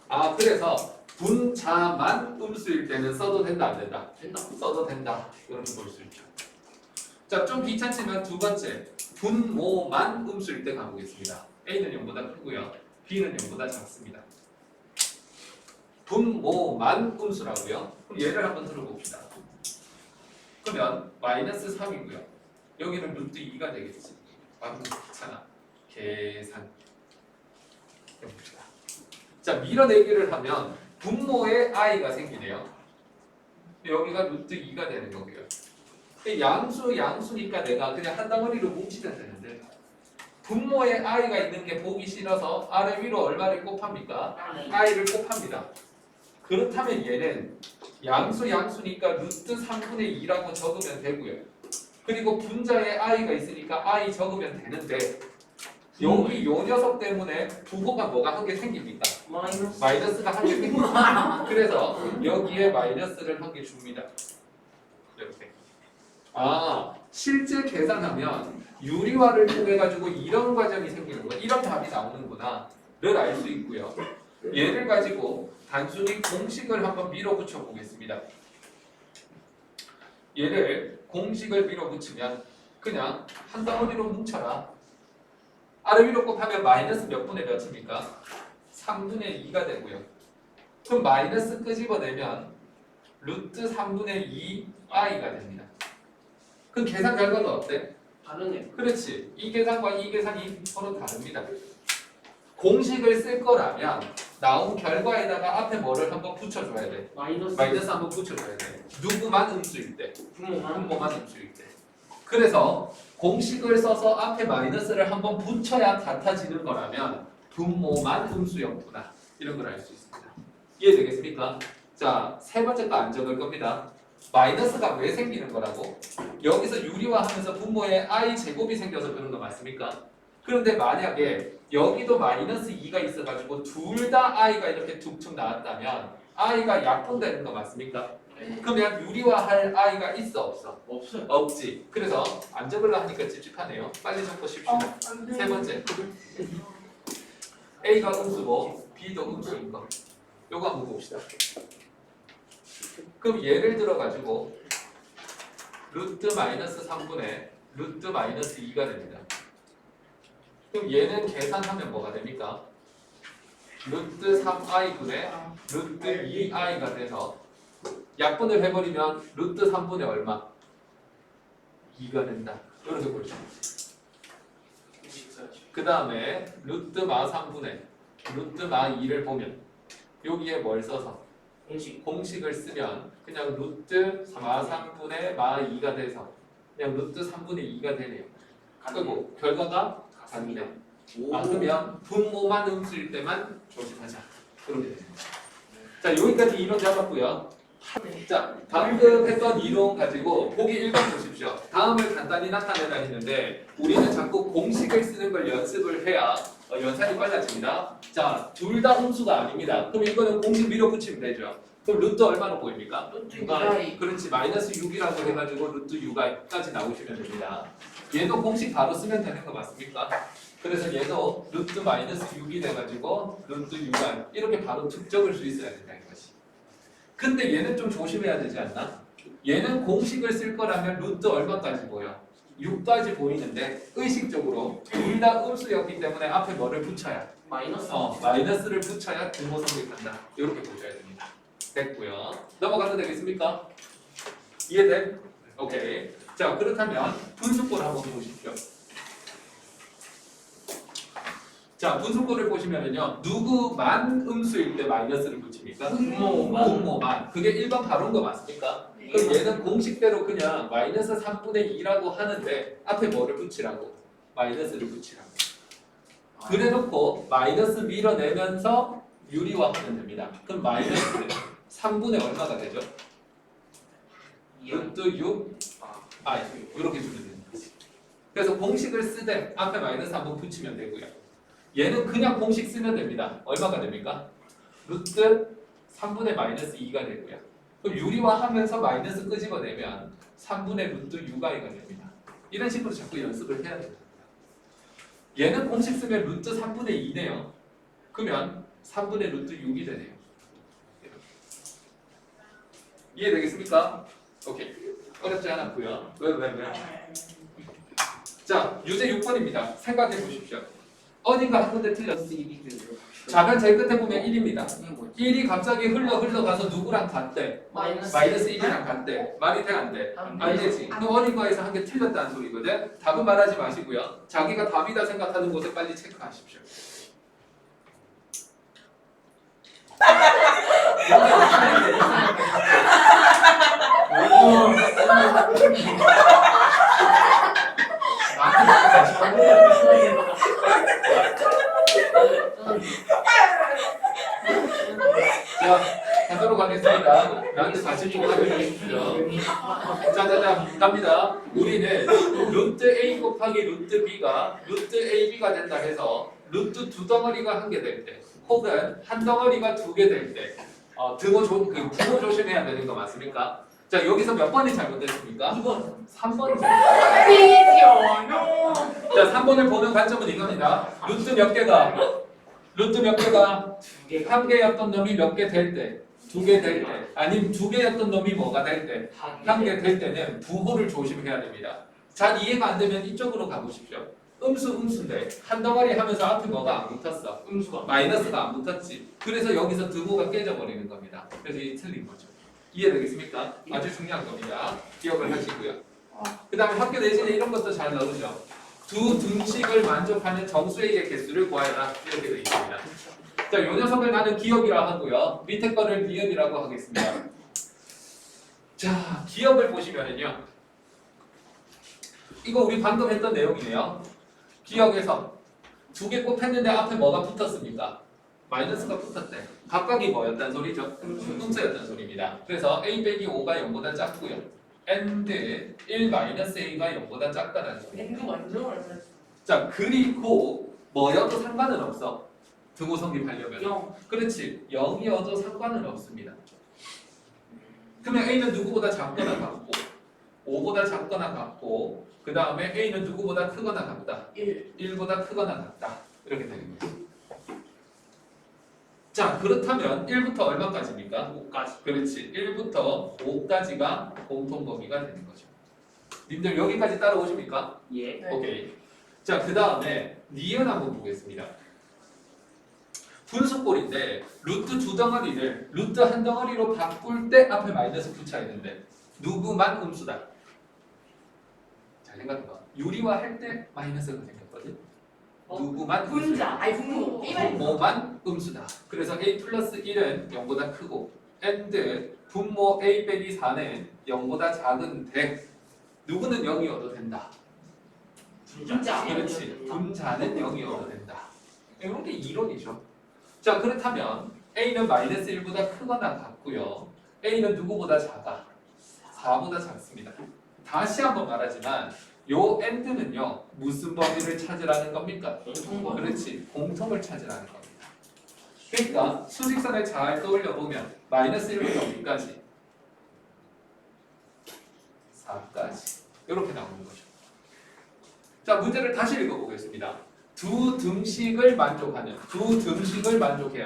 아, 그래서 분자만 음수일 때는 써도 된다, 안 된다? 된다. 써도 된다. 이렇게 볼 수 있죠. 자, 좀 귀찮지만 두 번째, 분모만 음수일 때 가보겠습니다. A는 0보다 크고요. B는 0보다 작습니다. 분모만 음수라고요. 그럼 얘를 한번 들어봅시다. 그러면 마이너스 3이고요. 여기는 루트 2가 되겠지. 방금 귀찮아. 계산. 해봅시다. 자, 밀어내기를 하면 분모의 i가 생기네요. 여기가 루트 2가 되는 거고요. 양수니까 내가 그냥 한 덩어리로 뭉치면 되는데 분모의 i가 있는 게 보기 싫어서 아래 위로 얼마를 곱합니까? i를 곱합니다. 그렇다면 얘는 양수니까 루트 3분의 2라고 적으면 되고요. 그리고 분자에 i가 있으니까 i 적으면 되는데 여기 요 녀석 때문에 부호가 뭐가 한 개 생깁니까? 마이너스가 한 개 생깁니다. 그래서 여기에 마이너스를 한 개 줍니다. 이렇게. 아, 실제 계산하면 유리화를 통해 가지고 이런 과정이 생기는 거, 이런 답이 나오는구나를 알 수 있고요. 얘를 가지고 단순히 공식을 한번 밀어붙여 보겠습니다. 얘를 공식을 밀어붙이면 그냥 한 덩어리로 뭉쳐라. 아래 위로 곱하면 마이너스 몇 분의 몇입니까? 3분의 2가 되고요. 그럼 마이너스 끄집어내면 루트 3분의 2i가 됩니다. 그럼 계산 결과가 어때? 다르네요. 그렇지. 이 계산과 이 계산이 서로 다릅니다. 공식을 쓸 거라면 나온 결과에다가 앞에 뭐를 한번 붙여줘야 돼. 마이너스 한번 붙여줘야 돼. 누구만 음수일 때. 분모만 음수일 때. 그래서 공식을 써서 앞에 마이너스를 한번 붙여야 같아지는 거라면 분모만 음수였구나. 이런 걸 알 수 있습니다. 이해되겠습니까? 자, 세 번째 거 안 적을 겁니다. 마이너스가 왜 생기는 거라고? 여기서 유리화하면서 분모에 i 제곱이 생겨서 그런 거 맞습니까? 그런데 만약에 여기도 마이너스 2가 있어가지고 둘 다 i가 이렇게 툭툭 나왔다면 i가 약분되는 거 맞습니까? 그러면 유리화할 i가 있어 없어? 없어요. 없지. 그래서 안 적으려 하니까 찝찝하네요. 빨리 적보십시오. 세 번째. A가 음수고 B도 음수인 거. 요거 한번 봅시다. 그럼 예를 들어 가지고 루트 마이너스 3분의 루트 마이너스 2가 됩니다. 그럼 얘는 계산하면 뭐가 됩니까? 루트 3i분의 루트 2i가 돼서 약분을 해버리면 루트 3분의 얼마? 2가 된다. 이렇게 볼 수 있지. 그 다음에 루트 마 3분의 루트 마 2를 보면 여기에 뭘 써서? 공식을 쓰면 그냥 루트 마 3분의 마 2가 돼서 그냥 루트 3분의 2가 되네요. 그리고 결과가 같네. 아, 그러면 분모만 음수일 때만 조심하자. 그렇게 됩니다. 자, 여기까지 이론 잡았고요. 자, 방금 했던 이론 가지고 보기 1번 보십시오. 다음을 간단히 나타내라 했는데 우리는 자꾸 공식을 쓰는 걸 연습을 해야 연산이 빨라집니다. 자, 둘 다 음수가 아닙니다. 그럼 이거는 공식 밀어붙이면 되죠. 그럼 루트 얼마로 보입니까? 루트 6i. 그렇지, 마이너스 6이라고 해가지고 루트 6i까지 나오시면 됩니다. 얘도 공식 바로 쓰면 되는 거 맞습니까? 그래서 얘도 루트 마이너스 6이 돼가지고 루트 6i 이렇게 바로 툭 적을 수 있어야 된다는 것이. 근데 얘는 좀 조심해야 되지 않나? 얘는 공식을 쓸 거라면 루트 얼마까지 보여? 6까지 보이는데 의식적으로 둘 다 음수였기 때문에 앞에 뭐를 붙여야? 마이너스. 마이너스를 붙여야 등호 성립한다. 이렇게 보셔야 됩니다. 됐고요. 넘어가도 되겠습니까? 이해돼? 오케이. 자, 그렇다면 분수꼴 한번 보십시오. 자, 분수꼴을 보시면은요, 누구만 음수일 때 마이너스를 붙입니까? 분모만. 그게 일반 바로인 거 맞습니까? 그럼 얘는 공식대로 그냥 마이너스 3분의 2라고 하는데 앞에 뭐를 붙이라고? 마이너스를 붙이라고. 그래놓고 마이너스 밀어내면서 유리화하면 됩니다. 그럼 마이너스 3분의 얼마가 되죠? 루트 6? 이렇게 주면 되는 거지. 그래서 공식을 쓰되 앞에 마이너스 한번 붙이면 되고요. 얘는 그냥 공식 쓰면 됩니다. 얼마가 됩니까? 루트 3분의 마이너스 2가 되고요. 그럼 유리화하면서 마이너스 끄집어내면 3분의 루트 6i가 됩니다. 이런 식으로 자꾸 연습을 해야 됩니다. 얘는 공식 쓰면 루트 3분의 2네요. 그러면 3분의 루트 6이 되네요. 이해되겠습니까? 오케이. 어렵지 않았고요. 왜? 자, 유제 6번입니다. 생각해 보십시오. 어딘가 한 군데 틀렸어. 좌변 제일 끝에 보면 1입니다. 1이 갑자기 흘러가서 누구랑 같대? 마이너스 1이랑 같대. 말이 돼, 안 돼? 안 되지. 그럼 어딘가에서 한 개 틀렸다는 소리거든. 답은 말하지 마시고요. 자기가 답이다 생각하는 곳에 빨리 체크하십시오. 자, 가도록 하겠습니다. 나한테 같이 좀 하셔주십시오. 자, 갑니다. 우리는 루트 A 곱하기 루트 B가 루트 AB가 된다 해서 루트 두 덩어리가 한 개 될 때, 혹은 한 덩어리가 두 개 될 때, 부호 조심해야 되는 거 맞습니까? 자, 여기서 몇 번이 잘못됐습니까? 2번. 3번이 잘못됐습니다. 삐지요. 자, 3번을 보는 관점은 이겁니다. 루트 몇 개가 한 개였던 놈이 몇 개 될 때, 두 개 될 때, 아니면 두 개였던 놈이 뭐가 될 때, 한 개 될 때는 부호를 조심해야 됩니다. 잘 이해가 안 되면 이쪽으로 가보십시오. 음수인데 한 덩어리 하면서 앞에 뭐가 안 붙었어? 마이너스가 안 붙었지. 그래서 여기서 등호가 깨져버리는 겁니다. 그래서 이게 틀린 거죠. 이해되겠습니까? 아주 중요한 겁니다. 기억을 하시고요. 그 다음에 학교 내신에 이런 것도 잘 넣으죠. 두 등식을 만족하는 정수의 개수를 구하여라. 이렇게 되어 있습니다. 자, 요 녀석을 나는 기억이라 하고요. 밑에 거를 니은이라고 하겠습니다. 자, 기억을 보시면은요. 이거 우리 방금 했던 내용이네요. 기억에서 두 개 곱했는데 앞에 뭐가 붙었습니까? 마이너스가 붙었대. 각각이 뭐였단 소리죠? 음수였단 소리입니다. 그래서 a 빼기 5가 0보다 작고요. and 1 마이너스 a가 0보다 작다는 소리. N도 완전 얼마? 자, 그리고 뭐여도 상관은 없어. 등호 성립하려면. 0. 그렇지. 0이어도 상관은 없습니다. 그러면 a는 누구보다 작거나 같고 5보다 작거나 같고 그 다음에 a는 누구보다 크거나 같다. 1보다 크거나 같다. 이렇게 되는 거죠. 자, 그렇다면 1부터 얼마까지입니까? 5까지. 그렇지. 1부터 5까지가 공통 범위가 되는 거죠. 님들 여기까지 따라오십니까? 예. 네. 오케이. 자, 그 다음에 니은 한번 보겠습니다. 분수꼴인데 루트 두 덩어리를 루트 한 덩어리로 바꿀 때 앞에 마이너스 붙여야 되는데 누구만 음수다. 잘 생각해봐. 유리화할 때 마이너스가 생겼거든. 누구만 분자. 아니 분모. 분모만 음수다. 그래서 a 플러스 1은 0보다 크고 and 분모 a 빼기 4는 0보다 작은데 누구는 0이어도 된다. 분자. 그렇지. 분자는 0이어도 된다. 이런 게 이론이죠. 자, 그렇다면 a는 마이너스 1보다 크거나 같고요. a는 누구보다 작아? 4보다 작습니다. 다시 한번 말하지만 요 and는요 무슨 범위를 찾으라는 겁니까? 공통범위. 그렇지. 공통을 찾으라는 겁니다. 그러니까 수직선을 잘 떠올려 보면 마이너스 1부터 어디까지? 4까지 이렇게 나오는 거죠. 자, 문제를 다시 읽어보겠습니다. 두 등식을 만족해야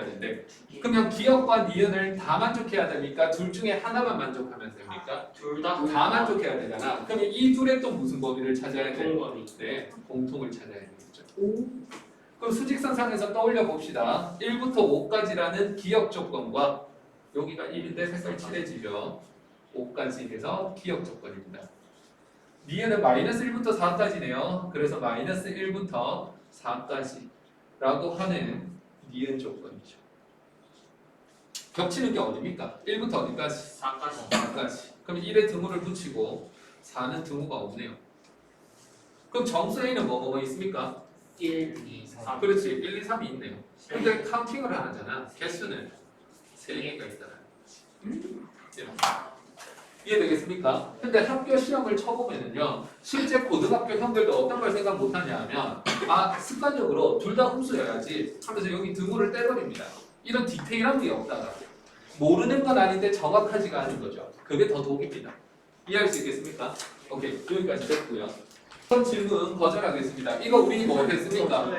된대. 그러면 기억과 니은을 다 만족해야 됩니까? 둘 중에 하나만 만족하면 됩니까? 둘다 다 만족해야 되잖아. 그러면 이 둘의 또 무슨 범위를 찾아야 돼? 공범이. 네, 공통을 찾아야 되겠죠. 그럼 수직선상에서 떠올려 봅시다. 1부터 5까지라는 기억 조건과 여기가 1인데 색깔 칠해지죠. 5까지 해서 기억 조건입니다. 니은은 마이너스 1부터 4까지네요. 그래서 마이너스 1부터 4까지라고 하는 니은 조건이죠. 겹치는 게 어디입니까? 1부터 어디까지? 4까지 4까지. 그럼 1에 등호를 붙이고 4는 등호가 없네요. 그럼 정수 A는 뭐가 있습니까? 1, 2, 3 그렇지. 1, 2, 3이 있네요. 근데 카운팅을 안 하잖아. 개수는 3개가 있잖아. 이해되겠습니까? 근데 학교 시험을 쳐보면은요, 실제 고등학교 형들도 어떤 걸 생각 못하냐 하면, 습관적으로 둘 다 흡수해야지 하면서 여기 등호를 떼버립니다. 이런 디테일한 게 없다가. 모르는 건 아닌데 정확하지가 않은 거죠. 그게 더 독입니다. 이해할 수 있겠습니까? 오케이, 여기까지 됐고요. 이번 질문 거절하겠습니다. 이거 우리 뭐 했습니까?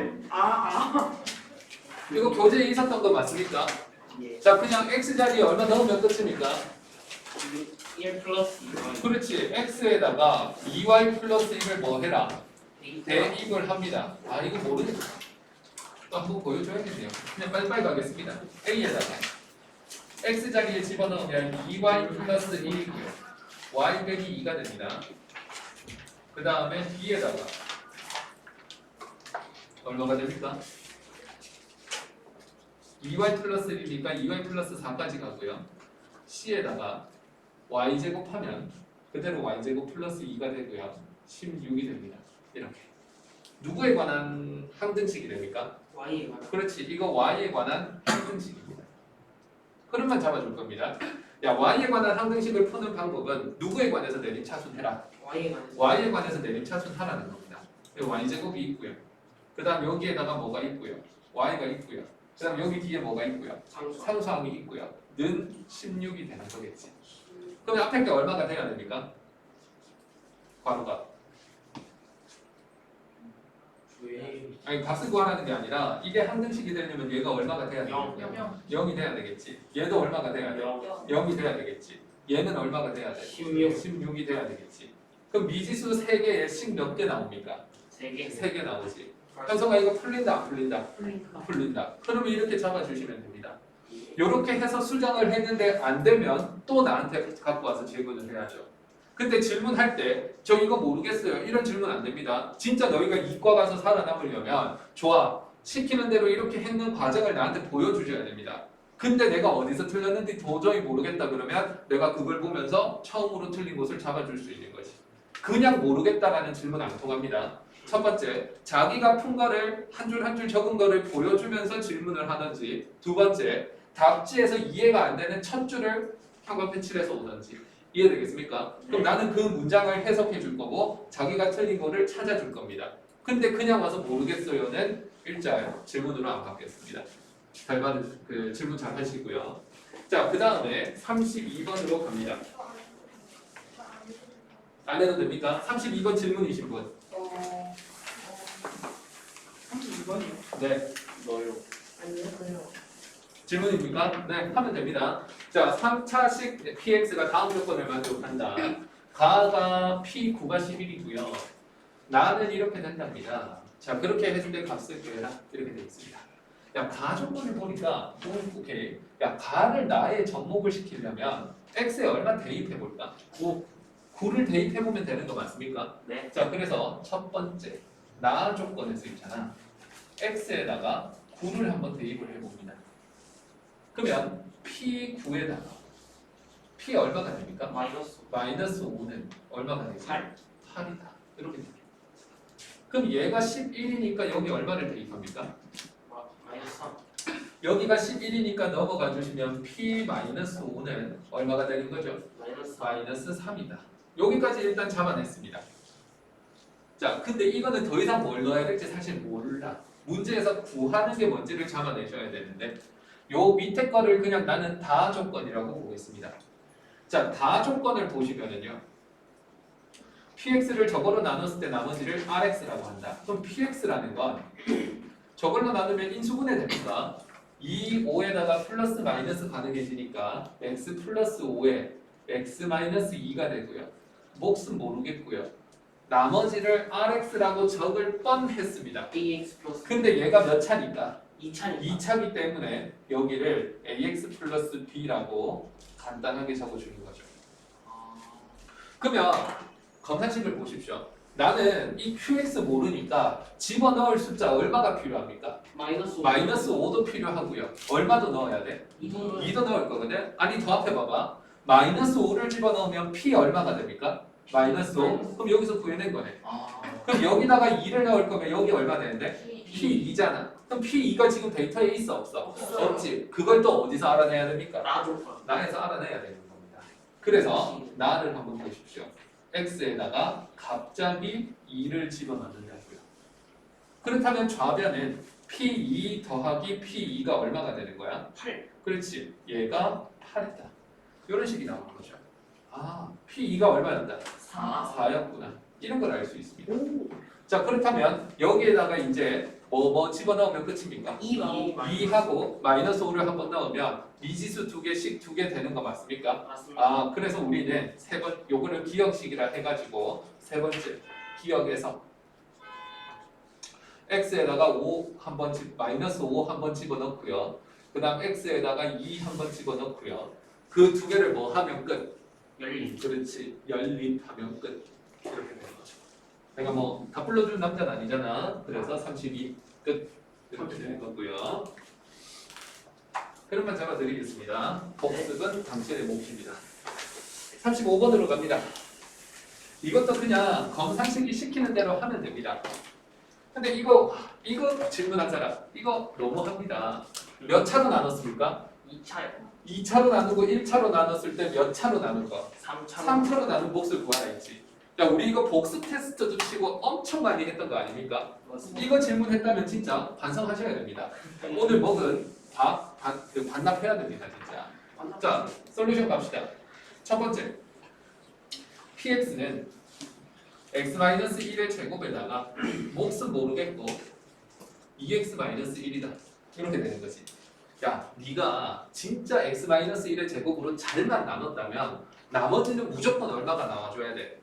이거 교재에 있었던 거 맞습니까? 예. 자, 그냥 x자리에 얼마 넣으면 끝입니까? 1 플러스 2y 그렇지. x에다가 2y 플러스 1을 뭐 해라? 대입을 합니다. 이거 모르겠다. 또 한번 보여줘야겠네요. 그냥 빨리빨리 가겠습니다. a에다가 x자리에 집어넣으면 2y 플러스 1이고요. y 빼기 2가 됩니다. 그 다음에 b에다가 얼마가 됩니까? 2y 플러스 1이니까 2y 플러스 4까지 가고요. c에다가 y제곱하면 그대로 y제곱 플러스 2가 되고요. 16이 됩니다. 이렇게. 누구에 관한 항등식이 됩니까? y에 관한 그렇지. 이거 y에 관한 항등식입니다. 흐름만 잡아줄 겁니다. 야, y에 관한 항등식을 푸는 방법은 누구에 관해서 내림차순해라. y에 관한 y에 관해서 내림차순하라는 겁니다. y제곱이 있고요. 그 다음 여기에다가 뭐가 있고요. y가 있고요. 그 다음 여기 뒤에 뭐가 있고요. 상수 상수항이 있고요. 는 16이 되는 거겠지. 그럼 앞에 게 얼마가 돼야 됩니까? 괄호가. 아니 값을 구하라는 게 아니라 이게 항등식이 되려면 얘가 얼마가 돼야 영. 되겠냐? 0이 돼야 되겠지. 얘도 얼마가 돼야 돼? 0이 돼야 되겠지. 얘는 얼마가 돼야 돼? 16 16이 돼야 되겠지. 그럼 미지수 3개에 식 몇 개 나옵니까? 3개 3개 나오지. 현성아 이거 풀린다 안 풀린다? 풀린다. 그러면 이렇게 잡아주시면 됩니다. 이렇게 해서 수정을 했는데 안 되면 또 나한테 갖고 와서 질문을 해야죠. 근데 질문할 때 저 이거 모르겠어요. 이런 질문 안 됩니다. 진짜 너희가 이과 가서 살아남으려면 좋아. 시키는 대로 이렇게 했는 과정을 나한테 보여주셔야 됩니다. 근데 내가 어디서 틀렸는지 도저히 모르겠다 그러면 내가 그걸 보면서 처음으로 틀린 곳을 잡아줄 수 있는 거지. 그냥 모르겠다라는 질문 안 통합니다. 첫 번째, 자기가 푼 거를 한 줄 한 줄 적은 거를 보여주면서 질문을 하든지, 두 번째, 답지에서 이해가 안 되는 첫 줄을 형광펜 칠해서 오든지. 이해되겠습니까? 그럼 나는 그 문장을 해석해 줄 거고 자기가 틀린 거를 찾아줄 겁니다. 근데 그냥 와서 모르겠어요는 일자예요. 질문으로 안 받겠습니다. 잘 받은 그 질문 잘 하시고요. 자, 그 다음에 32번으로 갑니다. 안 해도 됩니까? 32번 질문이신 분. 32번이요? 네. 너요 아니요. 질문입니까? 네, 하면 됩니다. 자, 3차식 px가 다음 조건을 만족한다. 가가 p9가 11이고요. 나는 이렇게 된답니다. 자, 그렇게 했을 때 값을 구해라. 이렇게 되어 있습니다. 야, 가 조건을 보니까 오케이. 야, 가를 나의 접목을 시키려면 x에 얼마 대입해 볼까? 9를 대입해 보면 되는 거 맞습니까? 네 자, 그래서 첫 번째 나 조건에서 있잖아. x에다가 9를 한번 대입을 해봅니다. 그러면 P9에다가 P 얼마가 됩니까? 마이너스 -5는 얼마가 되지? 8 8이다. 이렇게 됩니다. 그럼 얘가 11이니까 여기 얼마를 대입합니까? 마이너스 3 여기가 11이니까 넘어가 주시면 P-5는 얼마가 되는 거죠? 마이너스 -3이다. 여기까지 일단 잡아냈습니다. 자, 근데 이거는 더 이상 뭘 넣어야 될지 사실 몰라. 문제에서 구하는 게 뭔지를 잡아내셔야 되는데 요 밑에 거를 그냥 나는 다 조건이라고 보고 있습니다. 자, 다 조건을 보시면은요. px를 저걸로 나눴을 때 나머지를 rx라고 한다. 그럼 px라는 건 저걸로 나누면 인수분해 됩니까? 2, 5에다가 플러스 마이너스 가능해지니까 x 플러스 5에 x 마이너스 2가 되고요. 몫은 모르겠고요. 나머지를 rx라고 적을 뻔했습니다. ax 플러스 근데 얘가 몇 차니까? 2차니까 2차기 때문에 여기를 ax 플러스 b라고 간단하게 적어주는 거죠. 그러면 검산식을 보십시오. 나는 이 qx 모르니까 집어넣을 숫자 얼마가 필요합니까? 마이너스 마이너스 5도 필요하고요. 얼마도 넣어야 돼? 2도 2도 넣을 거거든? 아니 더 앞에 봐봐. 마이너스 5를 집어넣으면 p 얼마가 됩니까? 마이너스 5? 그럼 여기서 구해낸 거네. 그럼 여기다가 2를 넣을 거면 여기 얼마 되는데? p2잖아. 그럼 p2가 지금 데이터에 있어 없어? 없어요. 없지. 그걸 또 어디서 알아내야 됩니까? 나줄 거야. 나에서 알아내야 되는 겁니다. 그래서 나를 한번 보십시오. x에다가 갑자기 2를 집어넣는다고요. 그렇다면 좌변은 p2 더하기 p2가 얼마가 되는 거야? 8 그렇지. 얘가 8이다. 이런 식이 나오는 거죠. 아, p2가 얼마였다? 4 4였구나. 이런 걸 알 수 있습니다. 자, 그렇다면 여기에다가 이제 뭐 집어넣으면 끝입니까? 2하고 마이너스 5를 한번 넣으면 미지수 두 개씩 두 개 되는 거 맞습니까? 맞습니다. 아, 그래서 우리는 요거를 기억식이라 해가지고 세 번째 기억에서 x에다가 5 한번 마이너스 5 한번 집어넣고요. 그 다음 x에다가 2 한번 집어넣고요. 그 두 개를 뭐 하면 끝? 열린 그렇지. 연립하면 끝. 이렇게 되는 거죠. 내가 뭐 다 불러준 남자는 아니잖아. 그래서 32 끝. 이렇게 되는 거고요. 그럼만 잡아드리겠습니다. 복습은 당신의 몫입니다. 35번으로 갑니다. 이것도 그냥 검산식이 시키는 대로 하면 됩니다. 근데 이거 질문한 사람 이거 너무합니다. 몇 차로 나눴습니까? 2차요 2차로 나누고 1차로 나눴을 때 몇 차로 나눈 거? 3차 3차로 나눈 몫을 구하라 했지. 야, 우리 이거 복습 테스트도 치고 엄청 많이 했던 거 아닙니까? 이거 질문했다면 진짜 반성하셔야 됩니다. 오늘 먹은 반납해야 됩니다, 진짜. 자, 솔루션 갑시다. 첫 번째, px는 x-1의 제곱에다가 몫은 모르겠고 2x-1이다. 이렇게 되는 거지. 야, 네가 진짜 x-1의 제곱으로 잘만 나눴다면 나머지는 무조건 얼마가 나와줘야 돼?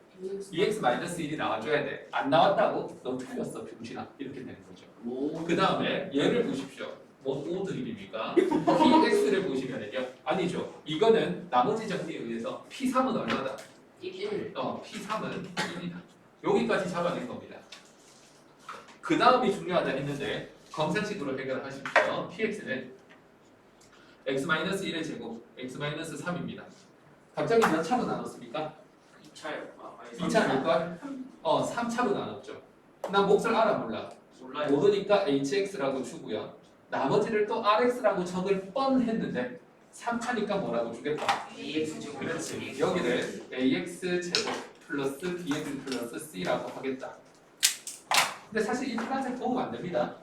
2x-1이 나와줘야 돼. 안 나왔다고? 넌 틀렸어, 병신아. 이렇게 되는 거죠. 그 다음에 얘를 보십시오. 뭔 드립입니까? px를 보시면요. 아니죠. 이거는 나머지 정리에 의해서 p3은 얼마다? 1 p3은 1이다. 여기까지 잡아낸 겁니다. 그 다음이 중요하다 했는데 검산식으로 해결하십시오. px는 x-1의 제곱, x-3입니다. 갑자기 몇 차로 나눴습니까? 2차요 2차일걸? 3차로 나눴죠. 난 몫을 알아 몰라. 몰라요 모르니까 hx라고 주고요. 나머지를 또 rx라고 적을 뻔했는데 3차니까 뭐라고 주겠다. ax 제곱 그렇지. 여기를 ax 제곱 플러스 bx 플러스 c라고 하겠다. 근데 사실 이 파란색 도움 안 됩니다.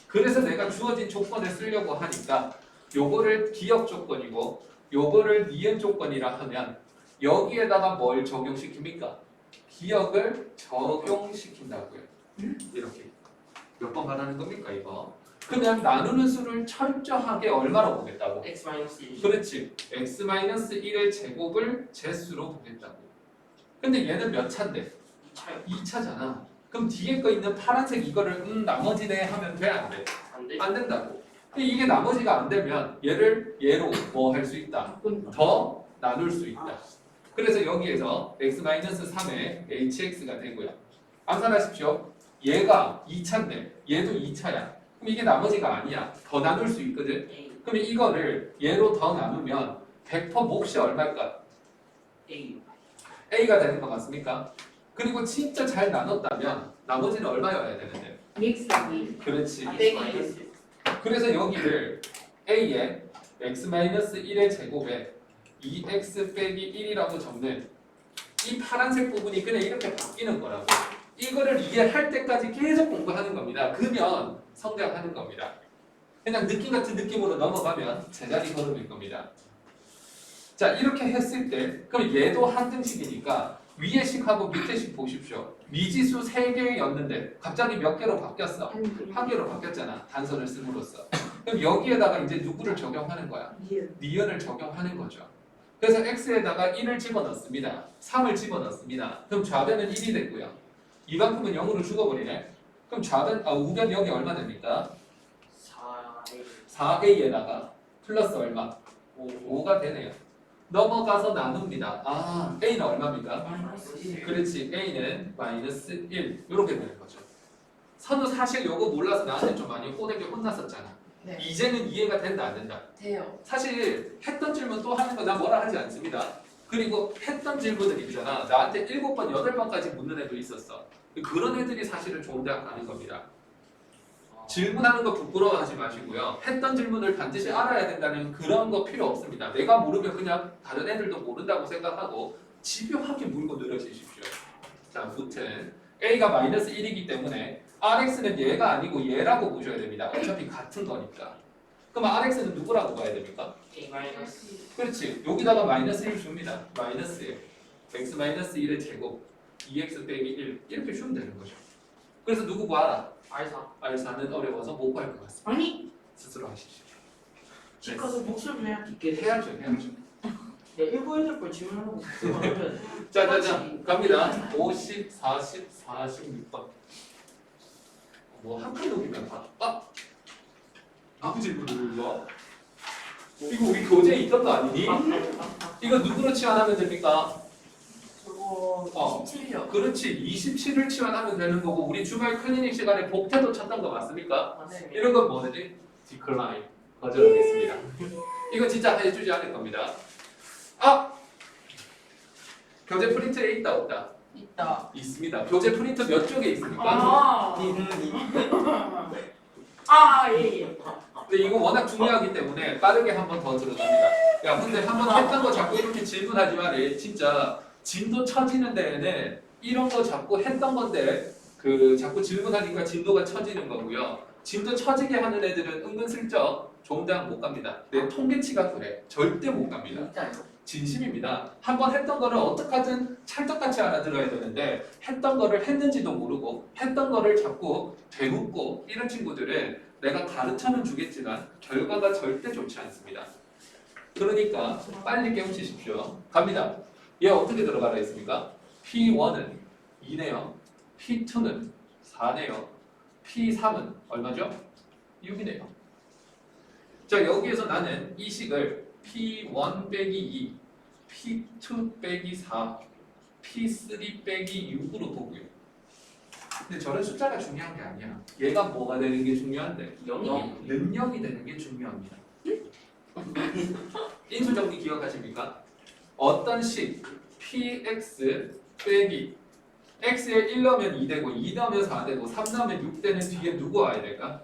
그래서 내가 주어진 조건을 쓰려고 하니까 요거를 기억 조건이고 요거를 니은 조건이라 하면 여기에다가 뭘 적용시킵니까? 기억을 적용시킨다고요. 이렇게 몇 번 말하는 겁니까 이거? 그냥 나누는 수를 철저하게 얼마로 보겠다고? x-1 그렇지. x-1의 제곱을 제수로 보겠다고. 근데 얘는 몇 차인데? 2차요 2차잖아. 그럼 뒤에 거 있는 파란색 이거를 나머지네 하면 돼? 안 돼? 안돼 안 된다고. 근데 이게 나머지가 안 되면 얘를 얘로 뭐 할 수 있다? 더 나눌 수 있다. 그래서 여기에서 x-3의 hx가 되고요. 암산하십시오. 얘가 2차인데 얘도 2차야. 그럼 이게 나머지가 아니야. 더 나눌 수 있거든. a 그럼 이거를 얘로 더 나누면 100% 몫이 얼마일까? a A가 되는 거 맞습니까? 그리고 진짜 잘 나눴다면 나머지는 얼마여야 되는데? 2x 그렇지. x-1 그래서 여기를 A에 x-1의 제곱에 2x 빼기 1이라고 적는 이 파란색 부분이 그냥 이렇게 바뀌는 거라고. 이거를 이해할 때까지 계속 공부하는 겁니다. 그러면 성장하는 겁니다. 그냥 느낌 같은 느낌으로 넘어가면 제자리 걸음일 겁니다. 자, 이렇게 했을 때 그럼 얘도 한 등식이니까 위에 식하고 밑에 식 보십시오. 미지수 3개였는데 갑자기 몇 개로 바뀌었어? 한 개로 바뀌었잖아. 단서를 씀으로써. 그럼 여기에다가 이제 누구를 적용하는 거야? 니은을 적용하는 거죠. 그래서 x에다가 1을 집어넣습니다. 3을 집어넣습니다. 그럼 좌변은 1이 됐고요. 이만큼은 0으로 죽어버리네. 그럼 우변 여기 얼마 됩니까? 4a에다가 플러스 얼마? 5가 되네요. 넘어가서 나눕니다. 아, a는 얼마입니까? 그렇지, a는 마이너스 1 이렇게 되는 거죠. 선우 사실 요거 몰라서 나한테 좀 많이 호되게 혼났었잖아. 네. 이제는 이해가 된다 안 된다? 돼요. 사실 했던 질문 또 하는 거 나 뭐라 하지 않습니다. 그리고 했던 질문들 있잖아. 나한테 7번, 8번까지 묻는 애도 있었어. 그런 애들이 사실은 좋은 대학 가는 겁니다. 질문하는 거 부끄러워하지 마시고요. 했던 질문을 반드시 알아야 된다는 그런 거 필요 없습니다. 내가 모르면 그냥 다른 애들도 모른다고 생각하고 집요하게 물고 늘어지십시오. 자, 무튼 A가 마이너스 1이기 때문에 RX는 얘가 아니고 얘라고 보셔야 됩니다. 어차피 같은 거니까. 그럼 RX는 누구라고 봐야 됩니까? 그렇지. 여기다가 마이너스 1 줍니다. 마이너스 1. X 마이너스 1의 제곱 2X 빼기 1 이렇게 주면 되는 거죠. 그래서 누구 구하라? R4는 어려워서 못 구할 것 같습니다. 아니 스스로 하십시오. 집 가서 목소리 내야 해야죠. 야 7걸 질문하고 자, 갑니다. 50, 40, 46번. 뭐 한 칸 넘기면 다. 누구 질문을 눌러? 이거 우리 교재에 있던 거 아니니? 이거 누구로 치환하면 됩니까? 저거 27요. 그렇지. 27을 치환하면 되는 거고 우리 주말 클리닉 시간에 복태도 찾던 거 맞습니까? 맞습니다. 이런 건 뭐지? 디클라인. 거절하겠습니다. 이거 진짜 해주지 않을 겁니다. 교재 프린트에 있다 없다? 있다. 있습니다. 교재 프린트 몇 쪽에 있습니까? 예. 근데 이거 워낙 중요하기 때문에 빠르게 한 번 더 들어갑니다. 야, 근데 한 번 했던 거 자꾸 이렇게 질문하지 말이. 진짜 진도 처지는 데에는 이런 거 자꾸 했던 건데 자꾸 질문하니까 진도가 처지는 거고요. 진도 처지게 하는 애들은 은근슬쩍 좋은 대학 못 갑니다. 내 통계치가 그래. 절대 못 갑니다. 진심입니다. 한 번 했던 거를 어떻게든 찰떡같이 알아들어야 되는데 했던 거를 했는지도 모르고 했던 거를 자꾸 되묻고 이런 친구들은 내가 가르쳐는 주겠지만 결과가 절대 좋지 않습니다. 그러니까 빨리 깨우치십시오. 갑니다. 얘 어떻게 들어가라 했습니까? P1은 2네요. P2는 4네요. P3은 얼마죠? 6이네요. 자, 여기에서 나는 이 식을 P1 빼기 2, P2 빼기 4, P3 빼기 6으로 보고요. 근데 저런 숫자가 중요한 게 아니야. 얘가 뭐가 되는 게 중요한데? 능력이 되는 게 중요합니다. 인수정리 기억하십니까? 어떤 식 PX 빼기 X에 1 넣으면 2 되고 2 넣으면 4 되고 3 넣으면 6 되는 뒤에 누구 와야 될까?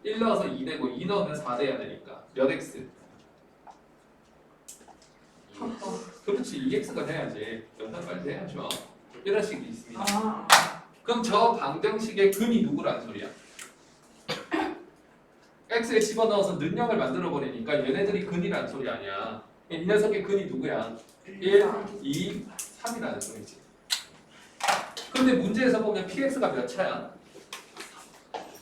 1 넣어서 2 되고 2 넣으면 4 돼야 되니까 몇 X? 그렇지 2X가 돼야지. 연산 빨리 해야죠. 이런 식이 있습니다. 그럼 저 방정식의 근이 누구란 소리야? X에 집어넣어서 능력을 만들어 버리니까 얘네들이 근이란 소리 아니야. 이 녀석의 근이 누구야? 1, 2, 3이라는 소리지. 그런데 문제에서 보면 PX가 몇 차야?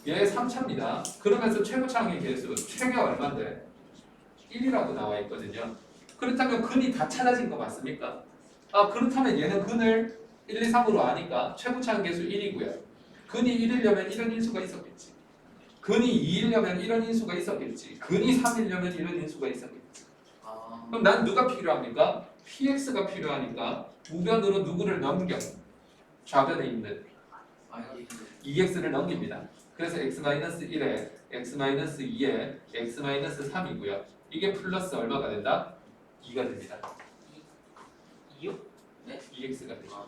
얘 3차입니다. 그러면서 최고차항의 개수, 최가 얼마인데? 1이라고 나와 있거든요. 그렇다면 근이 다 찾아진 거 맞습니까? 그렇다면 얘는 근을 1, 2, 3으로 아니까 최고차항 개수 1이고요. 근이 1이려면 이런 인수가 있었겠지. 근이 2이려면 이런 인수가 있었겠지. 근이 3이려면 이런 인수가 있었겠지. 그럼 난 누가 필요합니까? PX가 필요하니까 우변으로 누구를 넘겨? 좌변에 있는 2x를 넘깁니다. 그래서 x-1에 x-2에 x-3이고요. 이게 플러스 얼마가 된다? 2가 됩니다. 2요? 2x가 되죠.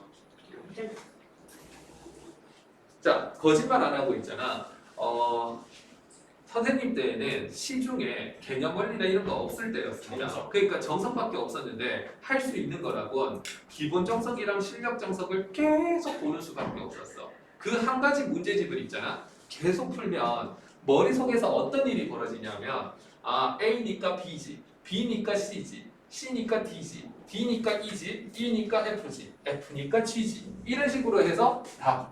자, 거짓말 안 하고 있잖아. 선생님 때에는 시중에 개념 원리나 이런 거 없을 때였습니다. 그러니까 정석밖에 없었는데 할 수 있는 거라곤 기본 정석이랑 실력 정석을 계속 보는 수밖에 없었어. 그 한 가지 문제집을 있잖아. 계속 풀면 머릿속에서 어떤 일이 벌어지냐면 A니까 B지, B니까 C지, C니까 D지, D니까 E지, E니까 F지, F니까 G지. 이런 식으로 해서 다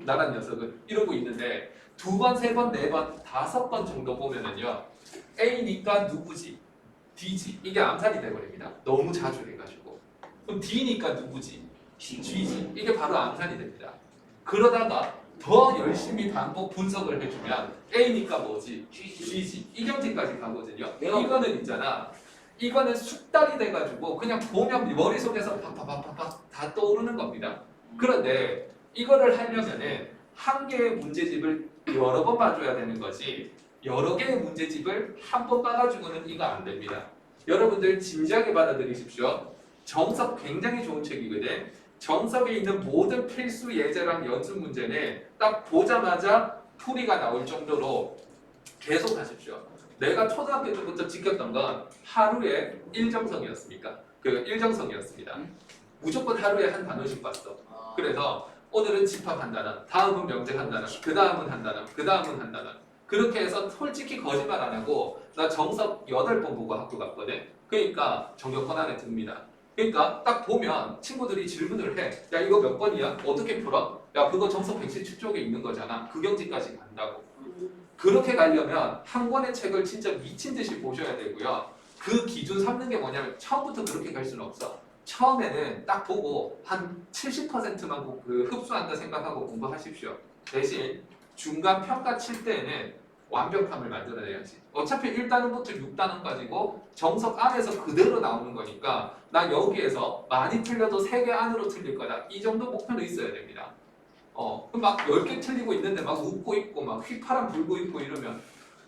나란 녀석은 이러고 있는데 두 번, 세 번, 네 번, 다섯 번 정도 보면은요 A니까 누구지? D지. 이게 암산이 돼버립니다. 너무 자주 해가지고. 그럼 D니까 누구지? G지. 이게 바로 암산이 됩니다. 그러다가 더 열심히 반복 분석을 해주면 A니까 뭐지? G지. 이 경지까지 가거든요. 이거는 있잖아. 이거는 숙달이 돼가지고 그냥 보면 머릿속에서 팍팍팍팍 다 떠오르는 겁니다. 그런데 이거를 하려면은 한 개의 문제집을 여러 번 봐줘야 되는 거지 여러 개의 문제집을 한 번 봐가지고는 이거 안 됩니다. 여러분들 진지하게 받아들이십시오. 정석 굉장히 좋은 책이거든. 정석에 있는 모든 필수 예제랑 연습 문제는 딱 보자마자 풀이가 나올 정도로 계속 하십시오. 내가 초등학교 때부터 지켰던 건 하루에 일정성이었습니까? 그 일정성이었습니다. 무조건 하루에 한 단어씩 봤어. 그래서 오늘은 집합 한 단어, 다음은 명제 한 단어, 그 다음은 한 단어, 그 다음은 한 단어. 그렇게 해서 솔직히 거짓말 안 하고 나 정석 8번 보고 학교 갔거든. 그러니까 정격권 안에 듭니다. 그러니까 딱 보면 친구들이 질문을 해. 야 이거 몇 번이야? 어떻게 풀어? 야 그거 정석 117쪽에 있는 거잖아. 그 경지까지 간다고. 그렇게 가려면 한 권의 책을 진짜 미친 듯이 보셔야 되고요. 그 기준 삼는 게 뭐냐면 처음부터 그렇게 갈 수는 없어. 처음에는 딱 보고 한 70%만 그 흡수한다 생각하고 공부하십시오. 대신 중간 평가 칠 때에는 완벽함을 만들어내야지. 어차피 1단원부터 6단원까지고 정석 안에서 그대로 나오는 거니까 나 여기에서 많이 틀려도 3개 안으로 틀릴 거다. 이 정도 목표는 있어야 됩니다. 그럼 막 10개 틀리고 있는데 막 웃고 있고 막 휘파람 불고 있고 이러면